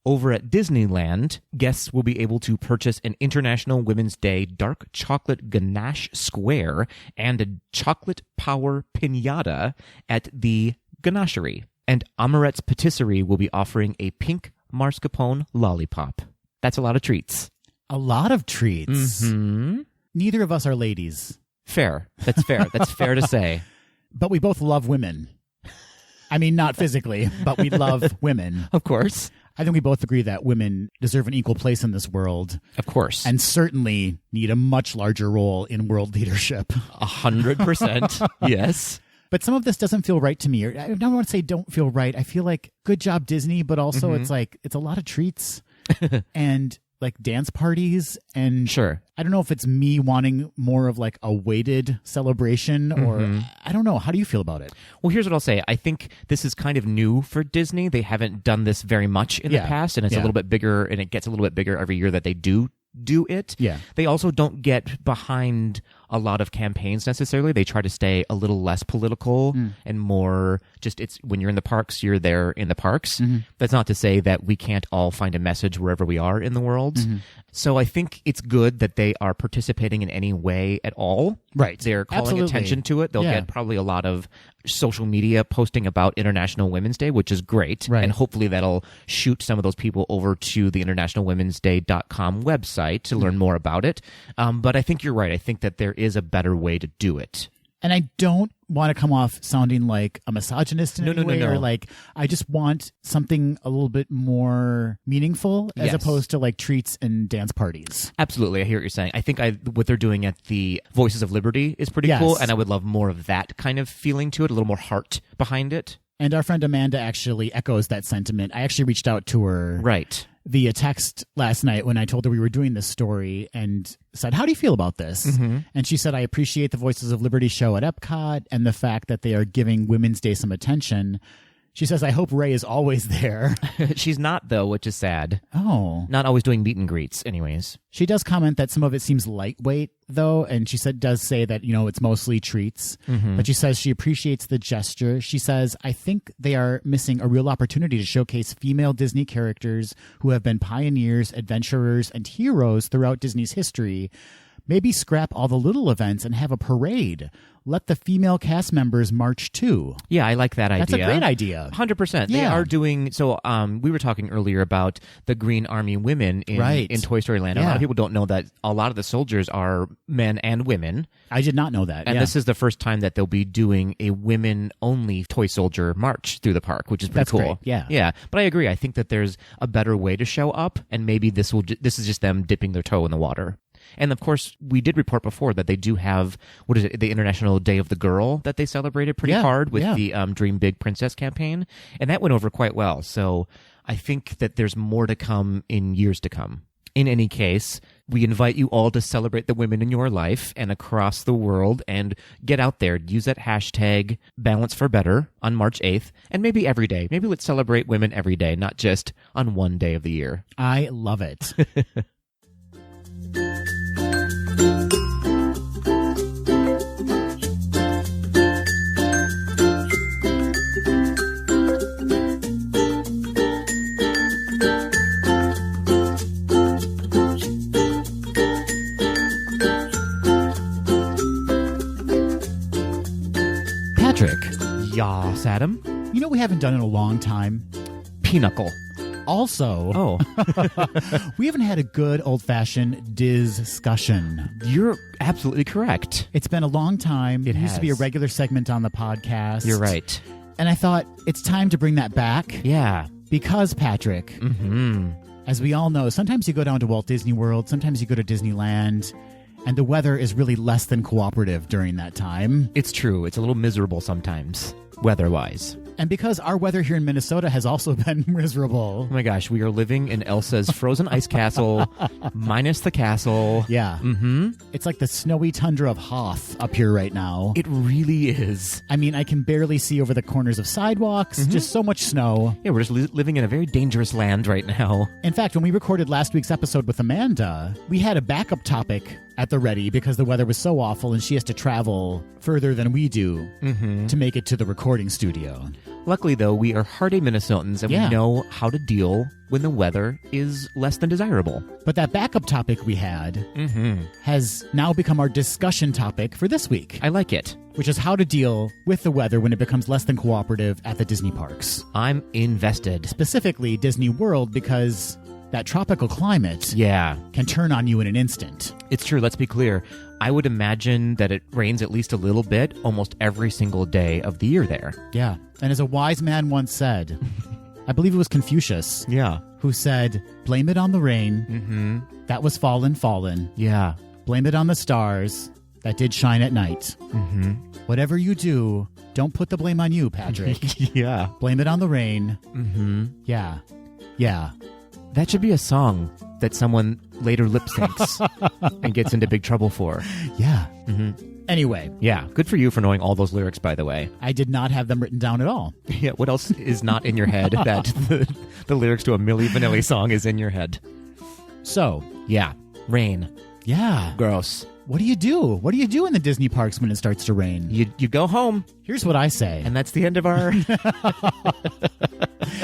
Over at Disneyland, guests will be able to purchase an International Women's Day dark chocolate ganache square and a chocolate power piñata at the Ganachery. And Amarette's Patisserie will be offering a pink mascarpone lollipop. That's a lot of treats. A lot of treats. Mm-hmm. Neither of us are ladies. Fair. That's fair. That's fair to say. But we both love women. I mean, not physically, but we love women. Of course. I think we both agree that women deserve an equal place in this world. Of course. And certainly need a much larger role in world leadership. 100%. Yes. But some of this doesn't feel right to me. I don't want to say don't feel right. I feel like good job, Disney, but also it's like it's a lot of treats and like dance parties. And sure. I don't know if it's me wanting more of like a weighted celebration or I don't know. How do you feel about it? Well, here's what I'll say. I think this is kind of new for Disney. They haven't done this very much in the past, and it's a little bit bigger, and it gets a little bit bigger every year that they do it. Yeah. They also don't get behind a lot of campaigns necessarily. They try to stay a little less political and more just it's when you're in the parks, you're there in the parks. That's not to say that we can't all find a message wherever we are in the world. So I think it's good that they are participating in any way at all. Right. They're calling Absolutely. attention to it. They'll get probably a lot of social media posting about International Women's Day, which is great. Right. And hopefully that'll shoot some of those people over to the internationalwomen'sday.com website to learn more about it. But I think you're right. I think that there is a better way to do it. And I don't want to come off sounding like a misogynist in any way, No. or like I just want something a little bit more meaningful as opposed to like treats and dance parties. Absolutely. I hear what you're saying. I think what they're doing at the Voices of Liberty is pretty cool, and I would love more of that kind of feeling to it, a little more heart behind it. And our friend Amanda actually echoes that sentiment. I actually reached out to her via text last night when I told her we were doing this story and said, how do you feel about this? And she said, I appreciate the Voices of Liberty show at Epcot and the fact that they are giving Women's Day some attention. She says, I hope Ray is always there. She's not, though, which is sad. Oh. Not always doing meet and greets, anyways. She does comment that some of it seems lightweight, though, and she does say that, it's mostly treats. But she says she appreciates the gesture. She says, I think they are missing a real opportunity to showcase female Disney characters who have been pioneers, adventurers, and heroes throughout Disney's history. Maybe scrap all the little events and have a parade. Let the female cast members march too. Yeah, I like that idea. That's a great idea. 100%. They are doing, so we were talking earlier about the Green Army women in Toy Story Land. A lot of people don't know that a lot of the soldiers are men and women. I did not know that. And this is the first time that they'll be doing a women-only toy soldier march through the park, which is pretty cool. Great. Yeah. Yeah, but I agree. I think that there's a better way to show up, and maybe this is just them dipping their toe in the water. And of course, we did report before that they do have, the International Day of the Girl that they celebrated pretty hard with the Dream Big Princess campaign. And that went over quite well. So I think that there's more to come in years to come. In any case, we invite you all to celebrate the women in your life and across the world and get out there. Use that hashtag Balance for Better on March 8th and maybe every day. Maybe let's celebrate women every day, not just on one day of the year. I love it. Patrick. Yas, Adam. You know we haven't done in a long time? Pinochle. Also, we haven't had a good old-fashioned DIS-cussion. You're absolutely correct. It's been a long time. It used to be a regular segment on the podcast. You're right. And I thought it's time to bring that back. Yeah. Because, Patrick, as we all know, sometimes you go down to Walt Disney World, sometimes you go to Disneyland, and the weather is really less than cooperative during that time. It's true. It's a little miserable sometimes, weather-wise. And because our weather here in Minnesota has also been miserable. Oh my gosh, we are living in Elsa's frozen ice castle, minus the castle. Yeah. Mm-hmm. It's like the snowy tundra of Hoth up here right now. It really is. I mean, I can barely see over the corners of sidewalks. Just so much snow. Yeah, we're just living in a very dangerous land right now. In fact, when we recorded last week's episode with Amanda, we had a backup topic at the ready because the weather was so awful and she has to travel further than we do to make it to the recording studio. Luckily, though, we are hardy Minnesotans and we know how to deal when the weather is less than desirable. But that backup topic we had has now become our discussion topic for this week. I like it. Which is how to deal with the weather when it becomes less than cooperative at the Disney parks. I'm invested. Specifically Disney World, because that tropical climate can turn on you in an instant. It's true. Let's be clear. I would imagine that it rains at least a little bit almost every single day of the year there. Yeah. And as a wise man once said, I believe it was Confucius, who said, blame it on the rain. That was fallen. Yeah. Blame it on the stars that did shine at night. Whatever you do, don't put the blame on you, Patrick. Blame it on the rain. Yeah. That should be a song that someone later lip syncs and gets into big trouble for. Yeah. Anyway. Yeah. Good for you for knowing all those lyrics, by the way. I did not have them written down at all. Yeah. What else is not in your head that the lyrics to a Milli Vanilli song is in your head? So. Yeah. Rain. Yeah. Gross. What do you do? What do you do in the Disney parks when it starts to rain? You go home. Here's what I say. And that's the end of our...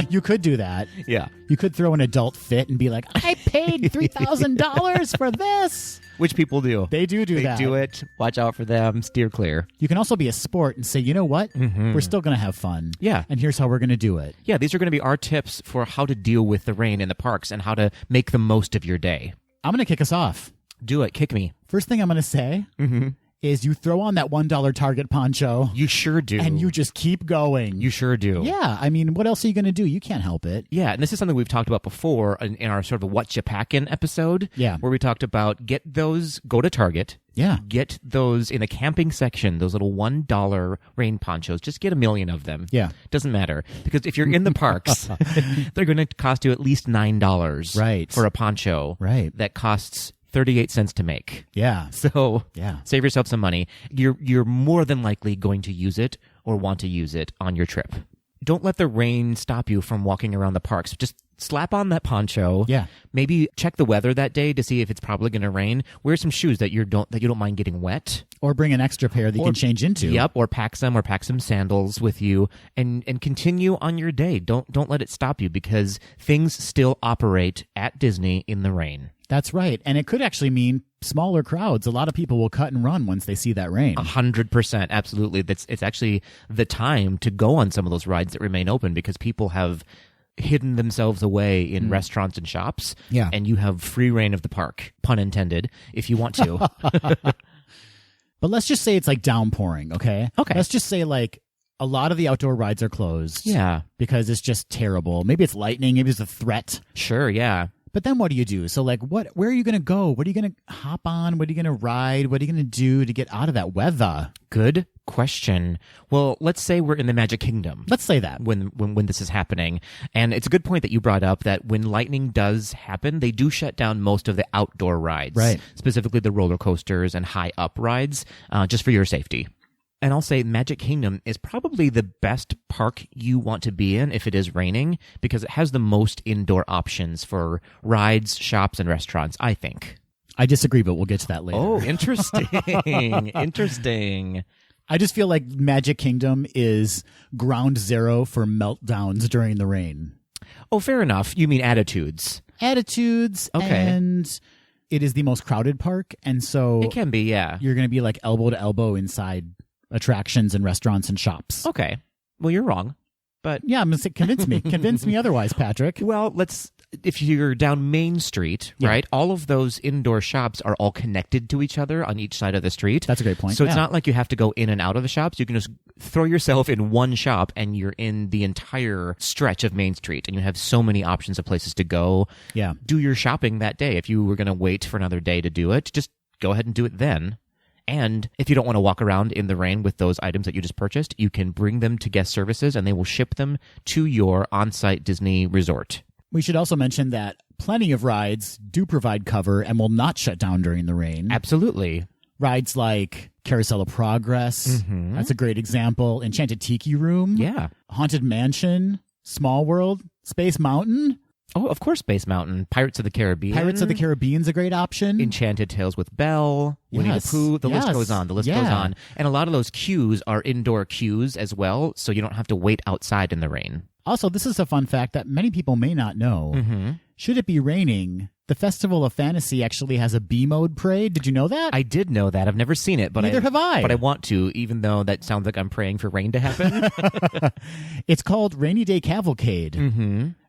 You could do that. Yeah. You could throw an adult fit and be like, I paid $3,000 for this. Which people do. They do that. They do it. Watch out for them. Steer clear. You can also be a sport and say, you know what? We're still going to have fun. Yeah. And here's how we're going to do it. Yeah, these are going to be our tips for how to deal with the rain in the parks and how to make the most of your day. I'm going to kick us off. Do it. Kick me. First thing I'm going to say is you throw on that $1 Target poncho. You sure do. And you just keep going. You sure do. Yeah. I mean, what else are you going to do? You can't help it. Yeah. And this is something we've talked about before in our sort of a What You Packin' episode. Yeah. Where we talked about go to Target. Yeah. Get those in the camping section, those little $1 rain ponchos. Just get 1 million of them. Yeah. Doesn't matter. Because if you're in the parks, they're going to cost you at least $9 for a poncho that costs 38 cents to make. Yeah. So save yourself some money. You're more than likely going to use it or want to use it on your trip. Don't let the rain stop you from walking around the parks. Just slap on that poncho. Yeah. Maybe check the weather that day to see if it's probably going to rain. Wear some shoes that you don't mind getting wet. Or bring an extra pair that you can change into. Yep. Or pack some sandals with you and continue on your day. Don't let it stop you because things still operate at Disney in the rain. That's right. And it could actually mean smaller crowds. A lot of people will cut and run once they see that rain. 100%. Absolutely. It's actually the time to go on some of those rides that remain open because people have hidden themselves away in restaurants and shops. Yeah. And you have free reign of the park, pun intended, if you want to. But let's just say it's like downpouring, okay? Okay. Let's just say like a lot of the outdoor rides are closed. Yeah. Because it's just terrible. Maybe it's lightning. Maybe it's a threat. Sure, yeah. But then what do you do? So like where are you going to go? What are you going to hop on? What are you going to ride? What are you going to do to get out of that weather? Good question. Well, let's say we're in the Magic Kingdom. Let's say that. When this is happening. And it's a good point that you brought up that when lightning does happen, they do shut down most of the outdoor rides. Right. Specifically the roller coasters and high up rides, just for your safety. And I'll say Magic Kingdom is probably the best park you want to be in if it is raining because it has the most indoor options for rides, shops, and restaurants, I think. I disagree, but we'll get to that later. Oh, interesting. Interesting. I just feel like Magic Kingdom is ground zero for meltdowns during the rain. Oh, fair enough. You mean attitudes. Attitudes. Okay. And it is the most crowded park. And so it can be, yeah. You're going to be like elbow to elbow inside attractions and restaurants and shops. Okay. Well, you're wrong. But yeah, I'm going to say convince me. Convince me otherwise, Patrick. Well, if you're down Main Street, right, all of those indoor shops are all connected to each other on each side of the street. That's a great point. So it's not like you have to go in and out of the shops. You can just throw yourself in one shop and you're in the entire stretch of Main Street and you have so many options of places to go. Yeah. Do your shopping that day. If you were going to wait for another day to do it, just go ahead and do it then. And if you don't want to walk around in the rain with those items that you just purchased, you can bring them to guest services and they will ship them to your on-site Disney resort. We should also mention that plenty of rides do provide cover and will not shut down during the rain. Absolutely. Rides like Carousel of Progress, that's a great example. Enchanted Tiki Room, Yeah. Haunted Mansion, Small World, Space Mountain. Oh, of course, Space Mountain. Pirates of the Caribbean. Pirates of the Caribbean's a great option. Enchanted Tales with Belle, Winnie Yes. the Pooh. The list Yes. goes on. The list goes Yeah. on. And a lot of those queues are indoor queues as well, so you don't have to wait outside in the rain. Also, this is a fun fact that many people may not know. Should it be raining, the Festival of Fantasy actually has a B-mode parade. Did you know that? I did know that. I've never seen it, but Neither have I. But I want to, even though that sounds like I'm praying for rain to happen. It's called Rainy Day Cavalcade.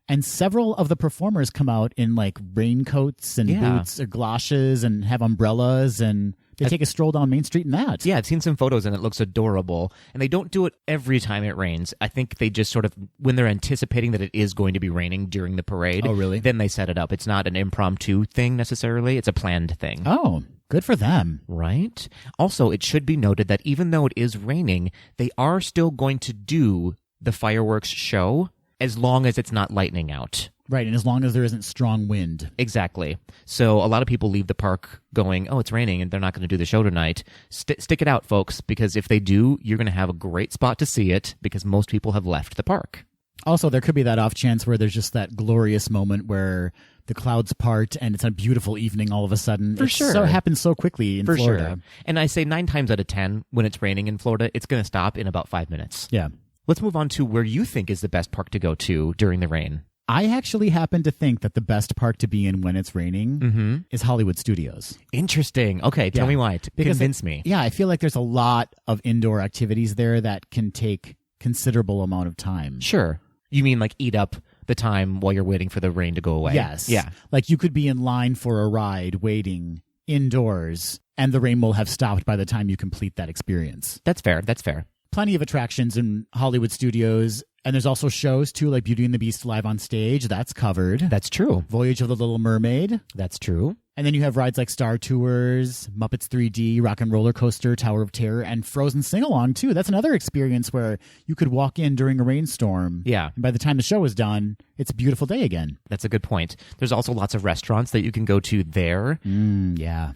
And several of the performers come out in like raincoats and Yeah. boots or galoshes and have umbrellas, and they take a stroll down Main Street in that. Yeah, I've seen some photos and it looks adorable. And they don't do it every time it rains. I think they just sort of, when they're anticipating that it is going to be raining during the parade, Oh, really? then they set it up. It's not an impromptu thing necessarily. It's a planned thing. Oh, good for them. Right? Also, it should be noted that even though it is raining, they are still going to do the fireworks show as long as it's not lightning out. Right, and as long as there isn't strong wind. Exactly. So a lot of people leave the park going, oh, it's raining and they're not going to do the show tonight. Stick it out, folks, because if they do, you're going to have a great spot to see it because most people have left the park. Also, there could be that off chance where there's just that glorious moment where the clouds part and it's a beautiful evening all of a sudden. For It sure. so happens so quickly in For Florida. sure. And I say 9 times out of 10, when it's raining in Florida, it's going to stop in about 5 minutes. Yeah. Let's move on to where you think is the best park to go to during the rain. I actually happen to think that the best park to be in when it's raining is Hollywood Studios. Interesting. Okay, tell Yeah. me why. Because Convince me. Yeah, I feel like there's a lot of indoor activities there that can take considerable amount of time. Sure. You mean like eat up the time while you're waiting for the rain to go away? Yes. Yeah. Like you could be in line for a ride waiting indoors and the rain will have stopped by the time you complete that experience. That's fair. That's fair. Plenty of attractions in Hollywood Studios. And there's also shows, too, like Beauty and the Beast live on stage. That's covered. That's true. Voyage of the Little Mermaid. That's true. And then you have rides like Star Tours, Muppets 3D, Rock and Roller Coaster, Tower of Terror, and Frozen Sing-Along, too. That's another experience where you could walk in during a rainstorm. Yeah. And by the time the show is done, it's a beautiful day again. That's a good point. There's also lots of restaurants that you can go to there. Yeah.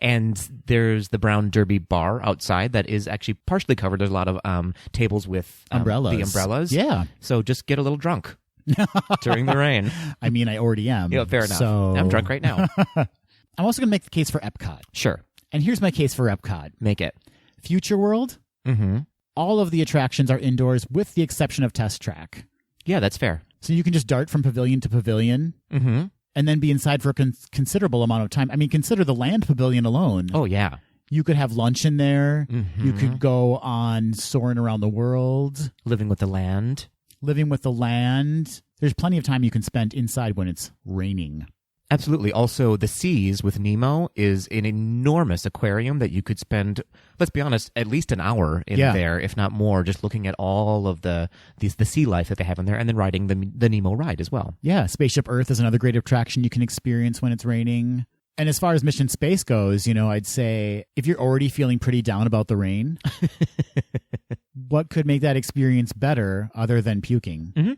And there's the Brown Derby bar outside that is actually partially covered. There's a lot of tables with Umbrellas. The umbrellas. Yeah. So just get a little drunk during the rain. I mean, I already am. Yeah, fair enough. So... I'm drunk right now. I'm also going to make the case for Epcot. Sure. And here's my case for Epcot. Make it. Future World, all of the attractions are indoors with the exception of Test Track. Yeah, that's fair. So you can just dart from pavilion to pavilion and then be inside for a considerable amount of time. I mean, consider the Land Pavilion alone. Oh, yeah. You could have lunch in there. You could go on Soarin' Around the World. Living with the Land. Living with the Land. There's plenty of time you can spend inside when it's raining. Absolutely. Also, the Seas with Nemo is an enormous aquarium that you could spend, let's be honest, at least an hour in there, if not more, just looking at all of the sea life that they have in there and then riding the Nemo ride as well. Yeah, Spaceship Earth is another great attraction you can experience when it's raining. And as far as Mission Space goes, I'd say if you're already feeling pretty down about the rain, what could make that experience better other than puking?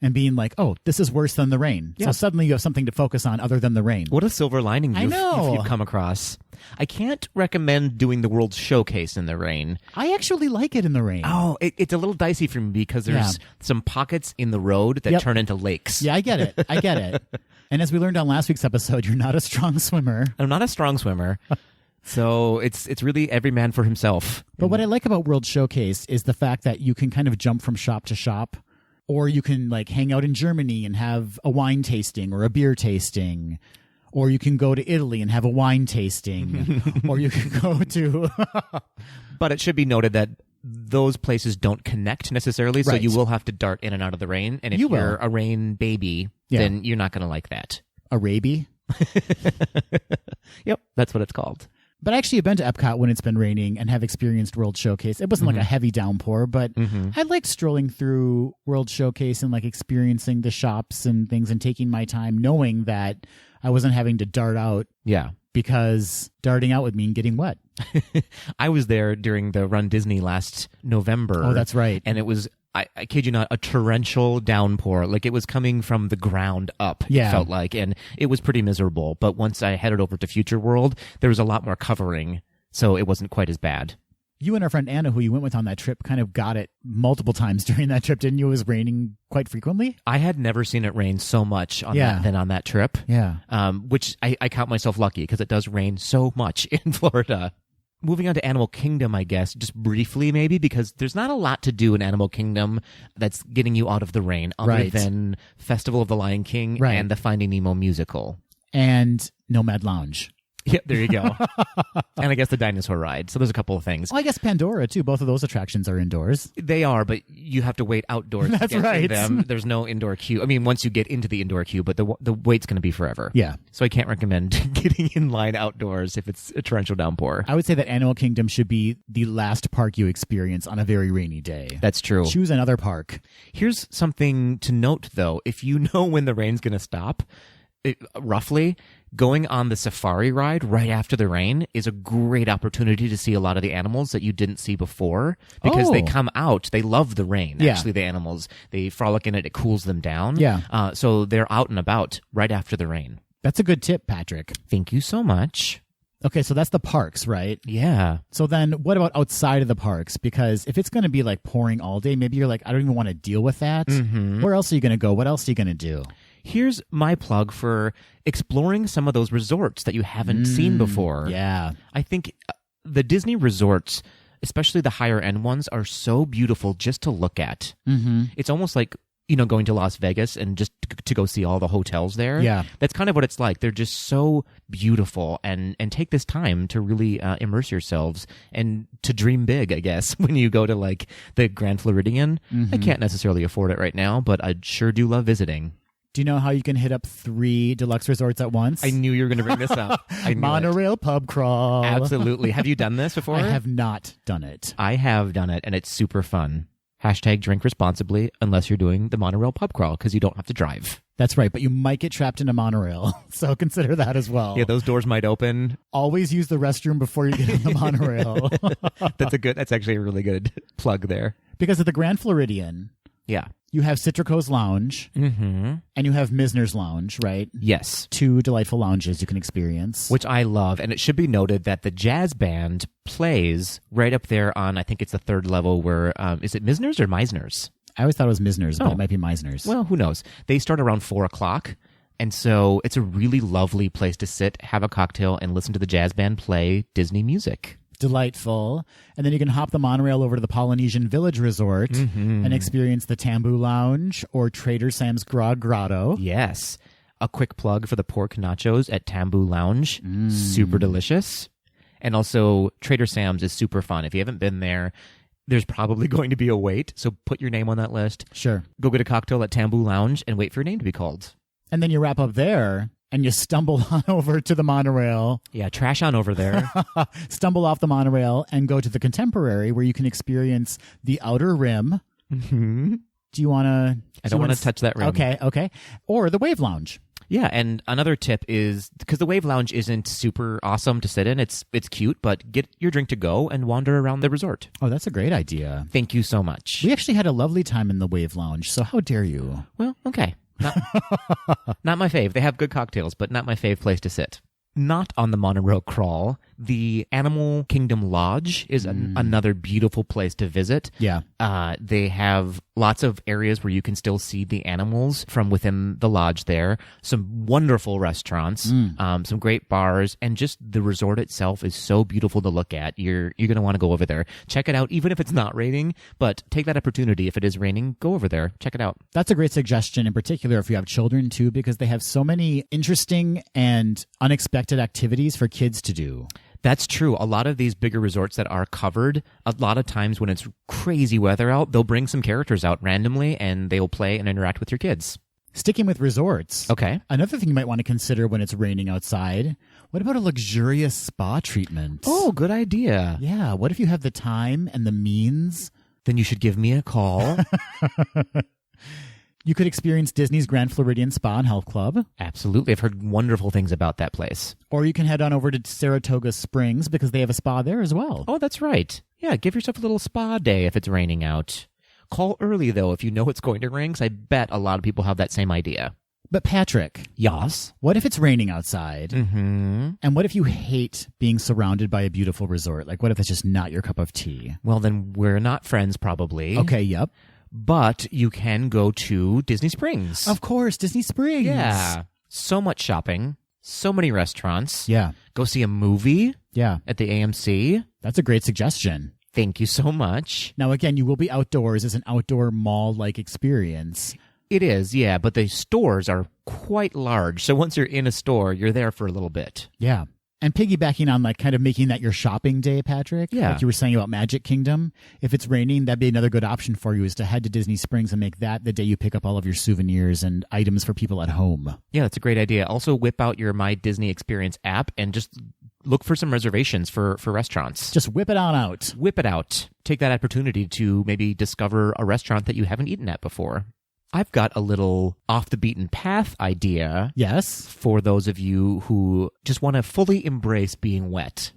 And being like, oh, this is worse than the rain. Yeah. So suddenly you have something to focus on other than the rain. What a silver lining I know. you've come across. I can't recommend doing the World Showcase in the rain. I actually like it in the rain. Oh, it's a little dicey for me because there's some pockets in the road that turn into lakes. Yeah, I get it. And as we learned on last week's episode, you're not a strong swimmer. I'm not a strong swimmer. So it's really every man for himself. But what I like about World Showcase is the fact that you can kind of jump from shop to shop. Or you can like hang out in Germany and have a wine tasting or a beer tasting. Or you can go to Italy and have a wine tasting. Or you can go to... But it should be noted that those places don't connect necessarily, so Right. you will have to dart in and out of the rain. And if You will. you're a rain baby, then you're not going to like that. a raby. Yep, that's what it's called. But actually, I've been to Epcot when it's been raining and have experienced World Showcase. It wasn't like a heavy downpour, but I liked strolling through World Showcase and like experiencing the shops and things and taking my time, knowing that I wasn't having to dart out Yeah. because darting out would mean getting wet. I was there during the Run Disney last November. Oh, that's right. And it was, I kid you not, a torrential downpour. Like, it was coming from the ground up, Yeah. it felt like. And it was pretty miserable. But once I headed over to Future World, there was a lot more covering, so it wasn't quite as bad. You and our friend Anna, who you went with on that trip, kind of got it multiple times during that trip, didn't you? It was raining quite frequently. I had never seen it rain so much than on that trip. Yeah. Which I count myself lucky because it does rain so much in Florida. Moving on to Animal Kingdom, I guess, just briefly maybe, because there's not a lot to do in Animal Kingdom that's getting you out of the rain other than Festival of the Lion King and the Finding Nemo musical. And Nomad Lounge. Yeah, there you go. And I guess the dinosaur ride. So there's a couple of things. Well, I guess Pandora, too. Both of those attractions are indoors. They are, but you have to wait outdoors to get to them. There's no indoor queue. I mean, once you get into the indoor queue, but the wait's going to be forever. Yeah. So I can't recommend getting in line outdoors if it's a torrential downpour. I would say that Animal Kingdom should be the last park you experience on a very rainy day. That's true. Choose another park. Here's something to note, though. If you know when the rain's going to stop, roughly, going on the safari ride right after the rain is a great opportunity to see a lot of the animals that you didn't see before because they come out. They love the rain, actually, the animals. They frolic in it. It cools them down. Yeah. So they're out and about right after the rain. That's a good tip, Patrick. Thank you so much. Okay, so that's the parks, right? Yeah. So then what about outside of the parks? Because if it's going to be like pouring all day, maybe you're like, I don't even want to deal with that. Mm-hmm. Where else are you going to go? What else are you going to do? Here's my plug for exploring some of those resorts that you haven't seen before. Yeah. I think the Disney resorts, especially the higher end ones, are so beautiful just to look at. Mm-hmm. It's almost like, going to Las Vegas and just to go see all the hotels there. Yeah. That's kind of what it's like. They're just so beautiful, and take this time to really immerse yourselves and to dream big, I guess, when you go to like the Grand Floridian. I can't necessarily afford it right now, but I sure do love visiting. Do you know how you can hit up 3 deluxe resorts at once? I knew you were going to bring this up. Monorail pub crawl. Absolutely. Have you done this before? I have not done it. I have done it, and it's super fun. #drink responsibly unless you're doing the monorail pub crawl because you don't have to drive. That's right, but you might get trapped in a monorail, so consider that as well. Yeah, those doors might open. Always use the restroom before you get on the monorail. That's actually a really good plug there. Because at the Grand Floridian, you have Citrico's Lounge, and you have Misner's Lounge, right? Yes. 2 delightful lounges you can experience. Which I love, and it should be noted that the jazz band plays right up there on, I think it's the 3rd level where, is it Misner's or Meisner's? I always thought it was Misner's, but it might be Meisner's. Well, who knows? They start around 4 o'clock, and so it's a really lovely place to sit, have a cocktail, and listen to the jazz band play Disney music. Delightful. And then you can hop the monorail over to the Polynesian Village Resort and experience the Tambu Lounge or Trader Sam's Grog Grotto. Yes. A quick plug for the pork nachos at Tambu Lounge. Super delicious. And also, Trader Sam's is super fun. If you haven't been there, there's probably going to be a wait, so put your name on that list. Sure. Go get a cocktail at Tambu Lounge and wait for your name to be called. And then you wrap up there and you stumble on over to the monorail. Yeah, trash on over there. Stumble off the monorail and go to the Contemporary where you can experience the Outer Rim. Mm-hmm. Do you want to... I don't want to touch that rim. Okay. Or the Wave Lounge. Yeah, and another tip is, because the Wave Lounge isn't super awesome to sit in, it's cute, but get your drink to go and wander around the resort. Oh, that's a great idea. Thank you so much. We actually had a lovely time in the Wave Lounge, so how dare you? Well, okay. Not my fave. They have good cocktails, but not my fave place to sit. Not on the monorail crawl, the Animal Kingdom Lodge is another beautiful place to visit. Yeah. They have lots of areas where you can still see the animals from within the lodge there. Some wonderful restaurants, some great bars, and just the resort itself is so beautiful to look at. You're going to want to go over there. Check it out, even if it's not raining, but take that opportunity. If it is raining, go over there. Check it out. That's a great suggestion, in particular if you have children, too, because they have so many interesting and unexpected activities for kids to do. That's true. A lot of these bigger resorts that are covered, a lot of times when it's crazy weather out, they'll bring some characters out randomly and they'll play and interact with your kids. Sticking with resorts. Okay. Another thing you might want to consider when it's raining outside, what about a luxurious spa treatment? Oh, good idea. Yeah. What if you have the time and the means? Then you should give me a call. You could experience Disney's Grand Floridian Spa and Health Club. Absolutely. I've heard wonderful things about that place. Or you can head on over to Saratoga Springs because they have a spa there as well. Oh, that's right. Yeah, give yourself a little spa day if it's raining out. Call early, though, if you know it's going to rain, because I bet a lot of people have that same idea. But Patrick, Yes? what if it's raining outside? Mm-hmm. And what if you hate being surrounded by a beautiful resort? Like, what if it's just not your cup of tea? Well, then we're not friends, probably. Okay, yep. But you can go to Disney Springs. Of course, Disney Springs. Yeah. So much shopping. So many restaurants. Yeah. Go see a movie Yeah. at the AMC. That's a great suggestion. Thank you so much. Now, again, you will be outdoors. It's an outdoor mall-like experience. It is, yeah, but the stores are quite large. So once you're in a store, you're there for a little bit. Yeah. And piggybacking on like kind of making that your shopping day, Patrick, Yeah. like you were saying about Magic Kingdom, if it's raining, that'd be another good option for you is to head to Disney Springs and make that the day you pick up all of your souvenirs and items for people at home. Yeah, that's a great idea. Also, whip out your My Disney Experience app and just look for some reservations for restaurants. Just whip it on out. Whip it out. Take that opportunity to maybe discover a restaurant that you haven't eaten at before. I've got a little off the beaten path idea Yes. for those of you who just want to fully embrace being wet.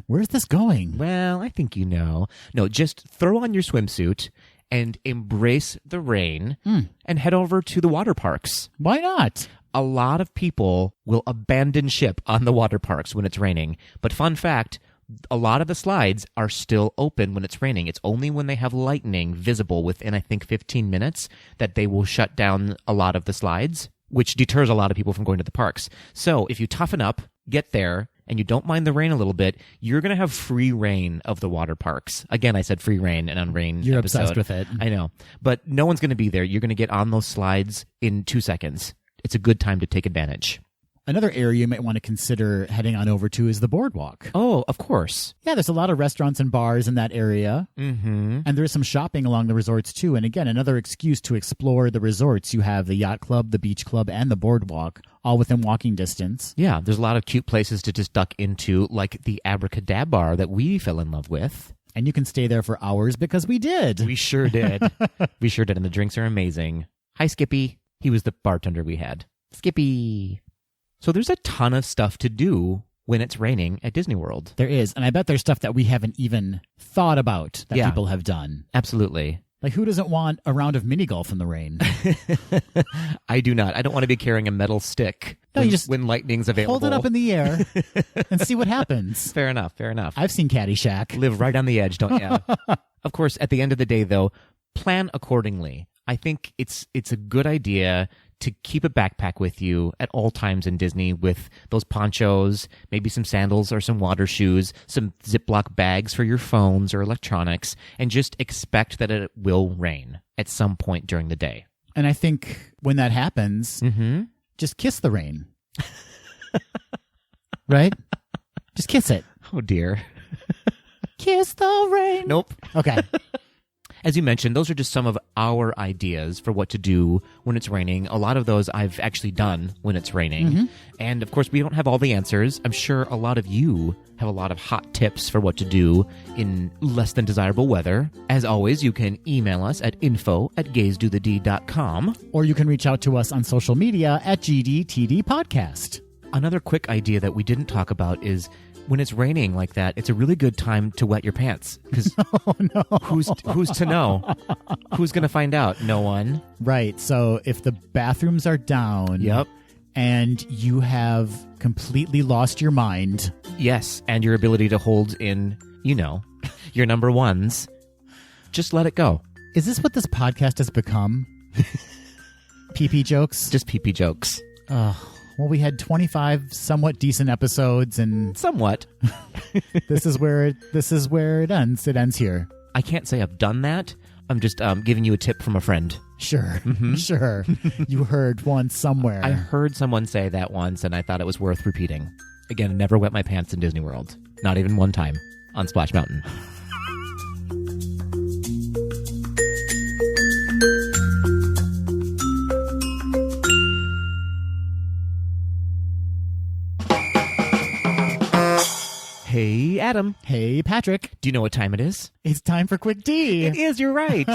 Where's this going? Well, I think you know. No, just throw on your swimsuit and embrace the rain and head over to the water parks. Why not? A lot of people will abandon ship on the water parks when it's raining. But fun fact, a lot of the slides are still open when it's raining. It's only when they have lightning visible within, I think, 15 minutes that they will shut down a lot of the slides, which deters a lot of people from going to the parks. So if you toughen up, get there, and you don't mind the rain a little bit, you're going to have free reign of the water parks. Again, I said free reign and unrain You're episode. obsessed with it. I know. But no one's going to be there. You're going to get on those slides in 2 seconds. It's a good time to take advantage. Another area you might want to consider heading on over to is the boardwalk. Oh, of course. Yeah, there's a lot of restaurants and bars in that area. Mm-hmm. And there's some shopping along the resorts too. And again, another excuse to explore the resorts. You have the yacht club, the beach club, and the boardwalk, all within walking distance. Yeah, there's a lot of cute places to just duck into, like the Abracadabra bar that we fell in love with. And you can stay there for hours because we did. We sure did. We sure did. And the drinks are amazing. Hi, Skippy. He was the bartender we had. Skippy. So there's a ton of stuff to do when it's raining at Disney World. There is. And I bet there's stuff that we haven't even thought about that people have done. Absolutely. Like, who doesn't want a round of mini golf in the rain? I do not. I don't want to be carrying a metal stick No, when, you just when lightning's available. Hold it up in the air and see what happens. Fair enough. Fair enough. I've seen Caddyshack. Live right on the edge, don't you? Of course, at the end of the day, though, plan accordingly. I think it's a good idea to keep a backpack with you at all times in Disney with those ponchos, maybe some sandals or some water shoes, some Ziploc bags for your phones or electronics, and just expect that it will rain at some point during the day. And I think when that happens, just kiss the rain. Right? Just kiss it. Oh, dear. Kiss the rain. Nope. Okay. As you mentioned, those are just some of our ideas for what to do when it's raining. A lot of those I've actually done when it's raining. And of course, we don't have all the answers. I'm sure a lot of you have a lot of hot tips for what to do in less than desirable weather. As always, you can email us at info@gaysdothed.com. Or you can reach out to us on social media at GDTD Podcast. Another quick idea that we didn't talk about is when it's raining like that, it's a really good time to wet your pants. Because who's to know? Who's going to find out? No one. Right. So if the bathrooms are down. Yep. And you have completely lost your mind. Yes. And your ability to hold in, your number ones. Just let it go. Is this what this podcast has become? Pee-pee jokes? Just pee-pee jokes. Well, we had 25 somewhat decent episodes, and somewhat. this is where it ends. It ends here. I can't say I've done that. I'm just giving you a tip from a friend. Sure, sure. You heard one somewhere. I heard someone say that once, and I thought it was worth repeating. Again, I never wet my pants in Disney World. Not even one time on Splash Mountain. Hey, Hey, Adam. Hey, Patrick. Do you know what time it is? It's time for Quick D. It is, you're right.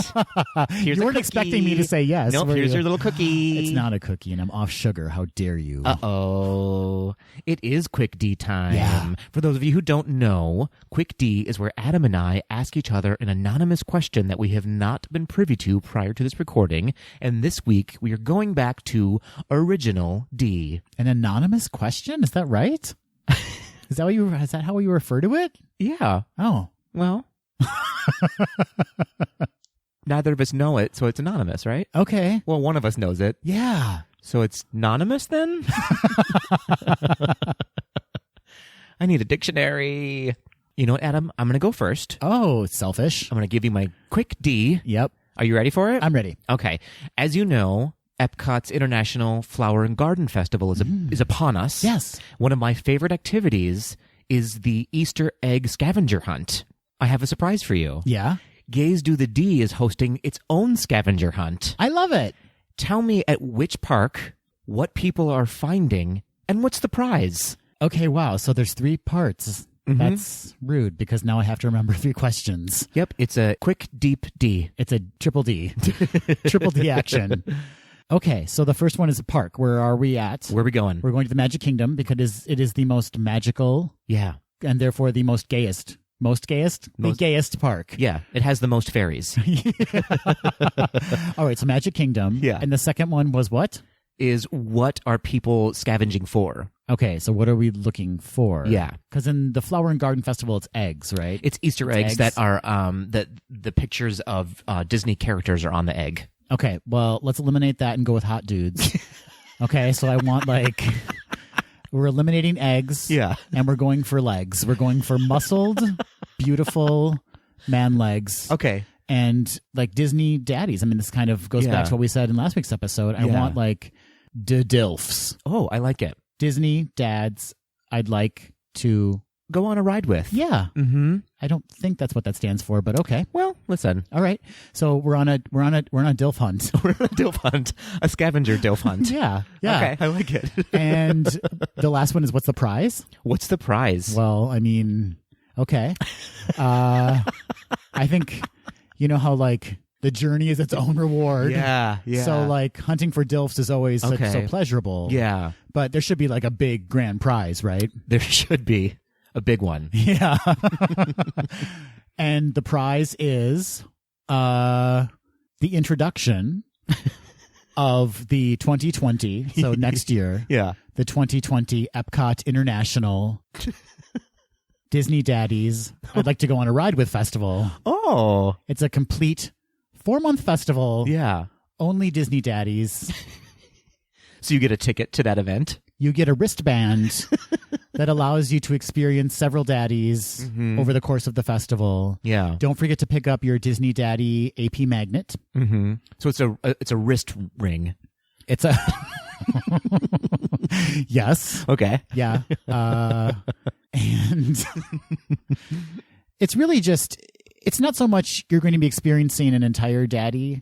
You weren't expecting me to say yes. Nope, here's your little cookie. It's not a cookie, and I'm off sugar. How dare you? Uh-oh. It is Quick D time. Yeah. For those of you who don't know, Quick D is where Adam and I ask each other an anonymous question that we have not been privy to prior to this recording. And this week, we are going back to Original D. An anonymous question? Is that right? Is that how you refer to it? Yeah. Oh. Well. Neither of us know it, so it's anonymous, right? Okay. Well, one of us knows it. Yeah. So it's anonymous then? I need a dictionary. You know what, Adam? I'm going to go first. Oh, selfish. I'm going to give you my quick D. Yep. Are you ready for it? I'm ready. Okay. As you know, Epcot's International Flower and Garden Festival is upon us. Yes. One of my favorite activities is the Easter egg scavenger hunt. I have a surprise for you. Yeah. Gaze Do the D is hosting its own scavenger hunt. I love it. Tell me at which park, what people are finding, and what's the prize? Okay, wow. So there's 3 parts. That's rude because now I have to remember 3 questions. Yep, it's a quick, deep D. It's a triple D. Triple D action. Okay, so the first one is a park. Where are we at? Where are we going? We're going to the Magic Kingdom because it is the most magical Yeah. and therefore the most gayest. The gayest park. Yeah, it has the most fairies. All right, so Magic Kingdom. Yeah. And the second one was what? Is what are people scavenging for? Okay, so what are we looking for? Yeah. Because in the Flower and Garden Festival, it's eggs, right? It's Easter eggs that are that the pictures of Disney characters are on the egg. Okay, well, let's eliminate that and go with hot dudes. Okay, so I want we're eliminating eggs. Yeah. And we're going for legs. We're going for muscled, beautiful man legs. Okay. And Disney daddies. I mean, this kind of goes back to what we said in last week's episode. I want DILFs. Oh, I like it. Disney dads I'd like to go on a ride with. Yeah. Mm-hmm. I don't think that's what that stands for, but okay. Well, listen. All right. So we're on a DILF hunt. We're on a DILF hunt. A scavenger DILF hunt. Yeah. Okay, I like it. And the last one is what's the prize? What's the prize? Well, I mean, okay. I think you know how the journey is its own reward. Yeah. So hunting for DILFs is always so pleasurable. Yeah. But there should be a big grand prize, right? There should be a big one. Yeah. And the prize is the introduction of the 2020, so next year. Yeah. The 2020 Epcot International Disney Daddies I'd like to go on a ride with festival. Oh. It's a complete 4-month festival. Yeah. Only Disney Daddies. So you get a ticket to that event? You get a wristband that allows you to experience several daddies over the course of the festival. Yeah. Don't forget to pick up your Disney Daddy AP magnet. Mm-hmm. So it's a wrist ring. It's a yes. Okay. Yeah. And it's really just, it's not so much you're going to be experiencing an entire daddy,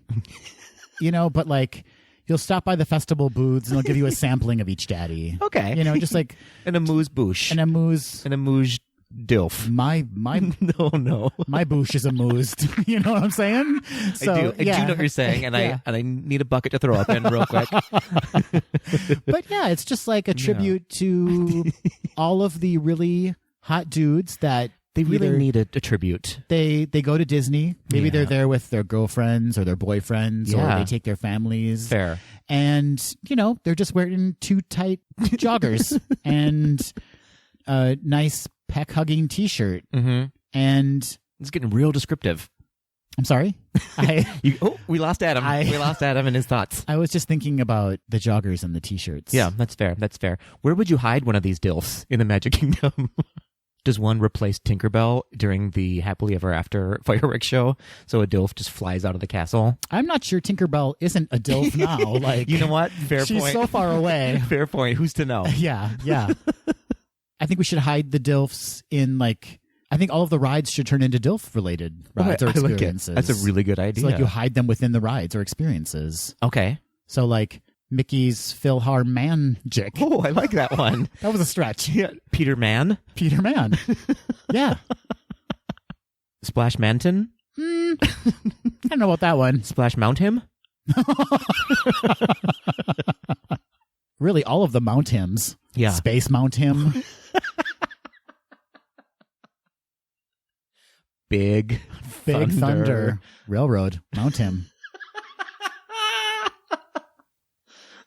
but you'll stop by the festival booths and they'll give you a sampling of each daddy. Okay. Just an amuse-bouche. An amuse DILF. My No. My bouche is amused. You know what I'm saying? So, I do know what you're saying, and I need a bucket to throw up in real quick. But yeah, it's just a tribute to all of the really hot dudes that they really need a tribute. They go to Disney. Maybe they're there with their girlfriends or their boyfriends, or they take their families. Fair. And they're just wearing too tight joggers and a nice peck-hugging T-shirt. Mm-hmm. And it's getting real descriptive. I'm sorry? We lost Adam. We lost Adam and his thoughts. I was just thinking about the joggers and the T-shirts. Yeah, that's fair. Where would you hide one of these DILFs in the Magic Kingdom? Does one replace Tinkerbell during the Happily Ever After fireworks show? So a DILF just flies out of the castle? I'm not sure Tinkerbell isn't a DILF now. You know what? Fair point. She's so far away. Fair point. Who's to know? Yeah. I think we should hide the DILFs in I think all of the rides should turn into DILF-related rides or experiences. That's a really good idea. So you hide them within the rides or experiences. Okay. So Mickey's PhilharMagic. Oh, I like that one. That was a stretch. Yeah. Peter Man. Peter Man. Yeah. Splash Mountain. I don't know about that one. Splash Mount him. Really, all of the Mount hymns. Yeah. Space Mount hymn. Big Thunder. Railroad. Mount hymn.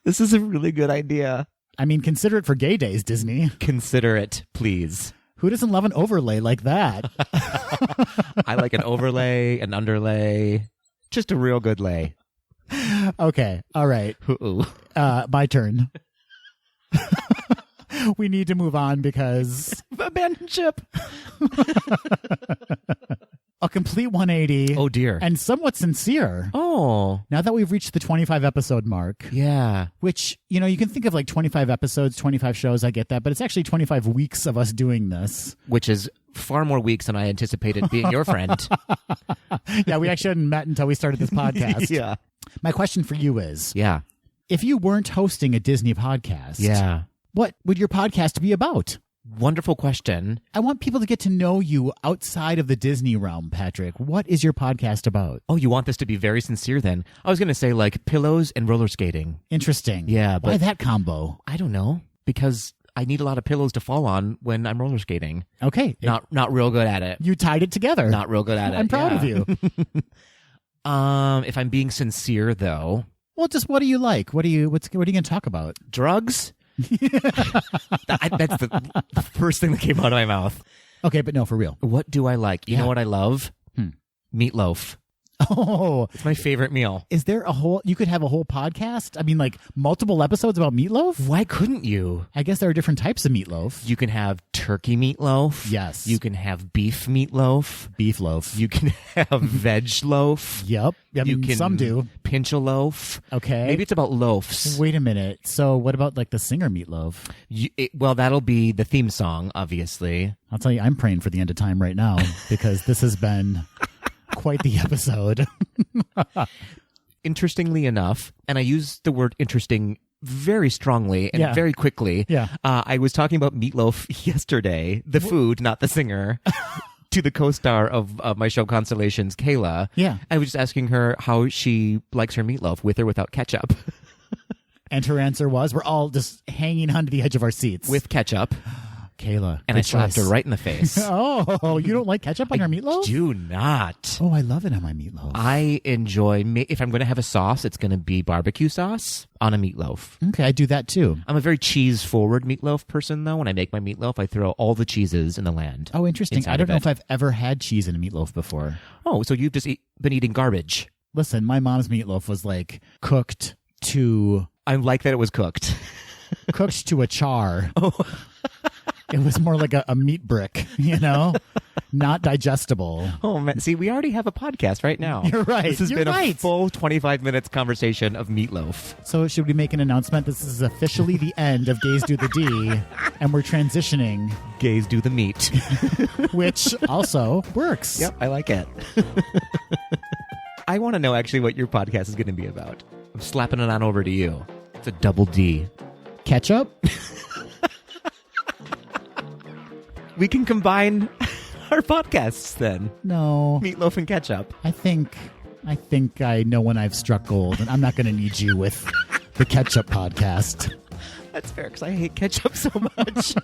This is a really good idea. I mean, consider it for gay days, Disney. Consider it, please. Who doesn't love an overlay like that? I like an overlay, an underlay, just a real good lay. Okay. All right. Ooh. My turn. We need to move on because Abandoned ship. a complete 180. Oh, dear. And somewhat sincere. Oh. Now that we've reached the 25 episode mark, Yeah. which, you know, you can think of like 25 episodes, 25 shows. I get that. But it's actually 25 weeks of us doing this. Which is far more weeks than I anticipated being your friend. Yeah, we actually hadn't met until we started this podcast. Yeah. My question for you is, Yeah. if you weren't hosting a Disney podcast, Yeah. what would your podcast be about? Wonderful question. I want people to get to know you outside of the Disney realm, Patrick. What is your podcast about? Oh, you want this to be very sincere then? I was going to say like pillows and roller skating. Interesting. Yeah, Why but- that combo? I don't know. Because I need a lot of pillows to fall on when I'm roller skating. Okay. Not real good at it. You tied it together. Not real good at it. I'm proud of yeah. you. If I'm being sincere though, Well, just what do you like? What are you going to talk about? drugs? That's the first thing that came out of my mouth. Okay, but no, for real. What do I like? You Yeah. know what I love? Meatloaf. Oh, It's my favorite meal. is there you could have a whole podcast? I mean, like multiple episodes about meatloaf? Why couldn't you? I guess there are different types of meatloaf. You can have turkey meatloaf. Yes. You can have beef meatloaf. Beef loaf. You can have veg loaf. Yep. I You mean, can some do. pinch a loaf. Okay. Maybe it's about loafs. Wait a minute. So what about like the singer meatloaf? Well, that'll be the theme song, obviously. I'll tell you, I'm praying for the end of time right now because this has been quite the episode. Interestingly enough, and I use the word interesting very strongly and Yeah. very quickly. Yeah. I was talking about meatloaf yesterday, the food, not the singer, to the co-star of my show Constellations, Kayla. Yeah. I was just asking her how she likes her meatloaf, with or without ketchup. And her answer was, we're all just hanging onto the edge of our seats. With ketchup. Kayla. And I good slapped her choice. right in the face. Oh, you don't like ketchup on your meatloaf? Do not. Oh, I love it on my meatloaf. I enjoy, if I'm going to have a sauce, it's going to be barbecue sauce on a meatloaf. Okay, I do that too. I'm a very cheese-forward meatloaf person, though. When I make my meatloaf, I throw all the cheeses in the land. Oh, interesting. inside I don't of know it. if I've ever had cheese in a meatloaf before. Oh, so you've just been eating garbage. Listen, my mom's meatloaf was like cooked to I like that it was cooked. a char. Oh. It was more like a meat brick, you know? Not digestible. Oh, man. See, we already have a podcast right now. You're right. This has You're been a right. full 25 minutes conversation of meatloaf. So should we make an announcement? This is officially the end of Gays Do the D, and we're transitioning, Gays do the meat. which also works. Yep, I like it. I want to know actually what your podcast is going to be about. I'm slapping it on over to you. It's a double D. Ketchup? We can combine our podcasts then. No. Meatloaf and ketchup. I think I know when I've struck gold, and I'm not going to need you with the Ketchup podcast. That's fair, because I hate ketchup so much.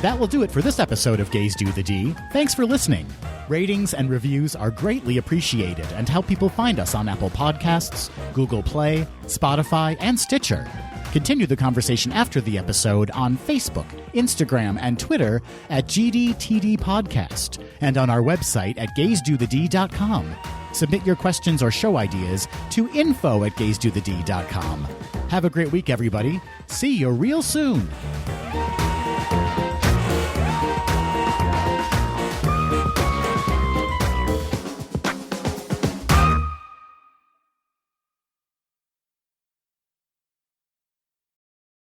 That will do it for this episode of Gays Do the D. Thanks for listening. Ratings and reviews are greatly appreciated and help people find us on Apple Podcasts, Google Play, Spotify, and Stitcher. Continue the conversation after the episode on Facebook, Instagram, and Twitter at GDTD Podcast, and on our website at gaysdothed.com. Submit your questions or show ideas to info@gaysdothed.com. Have a great week, everybody. See you real soon.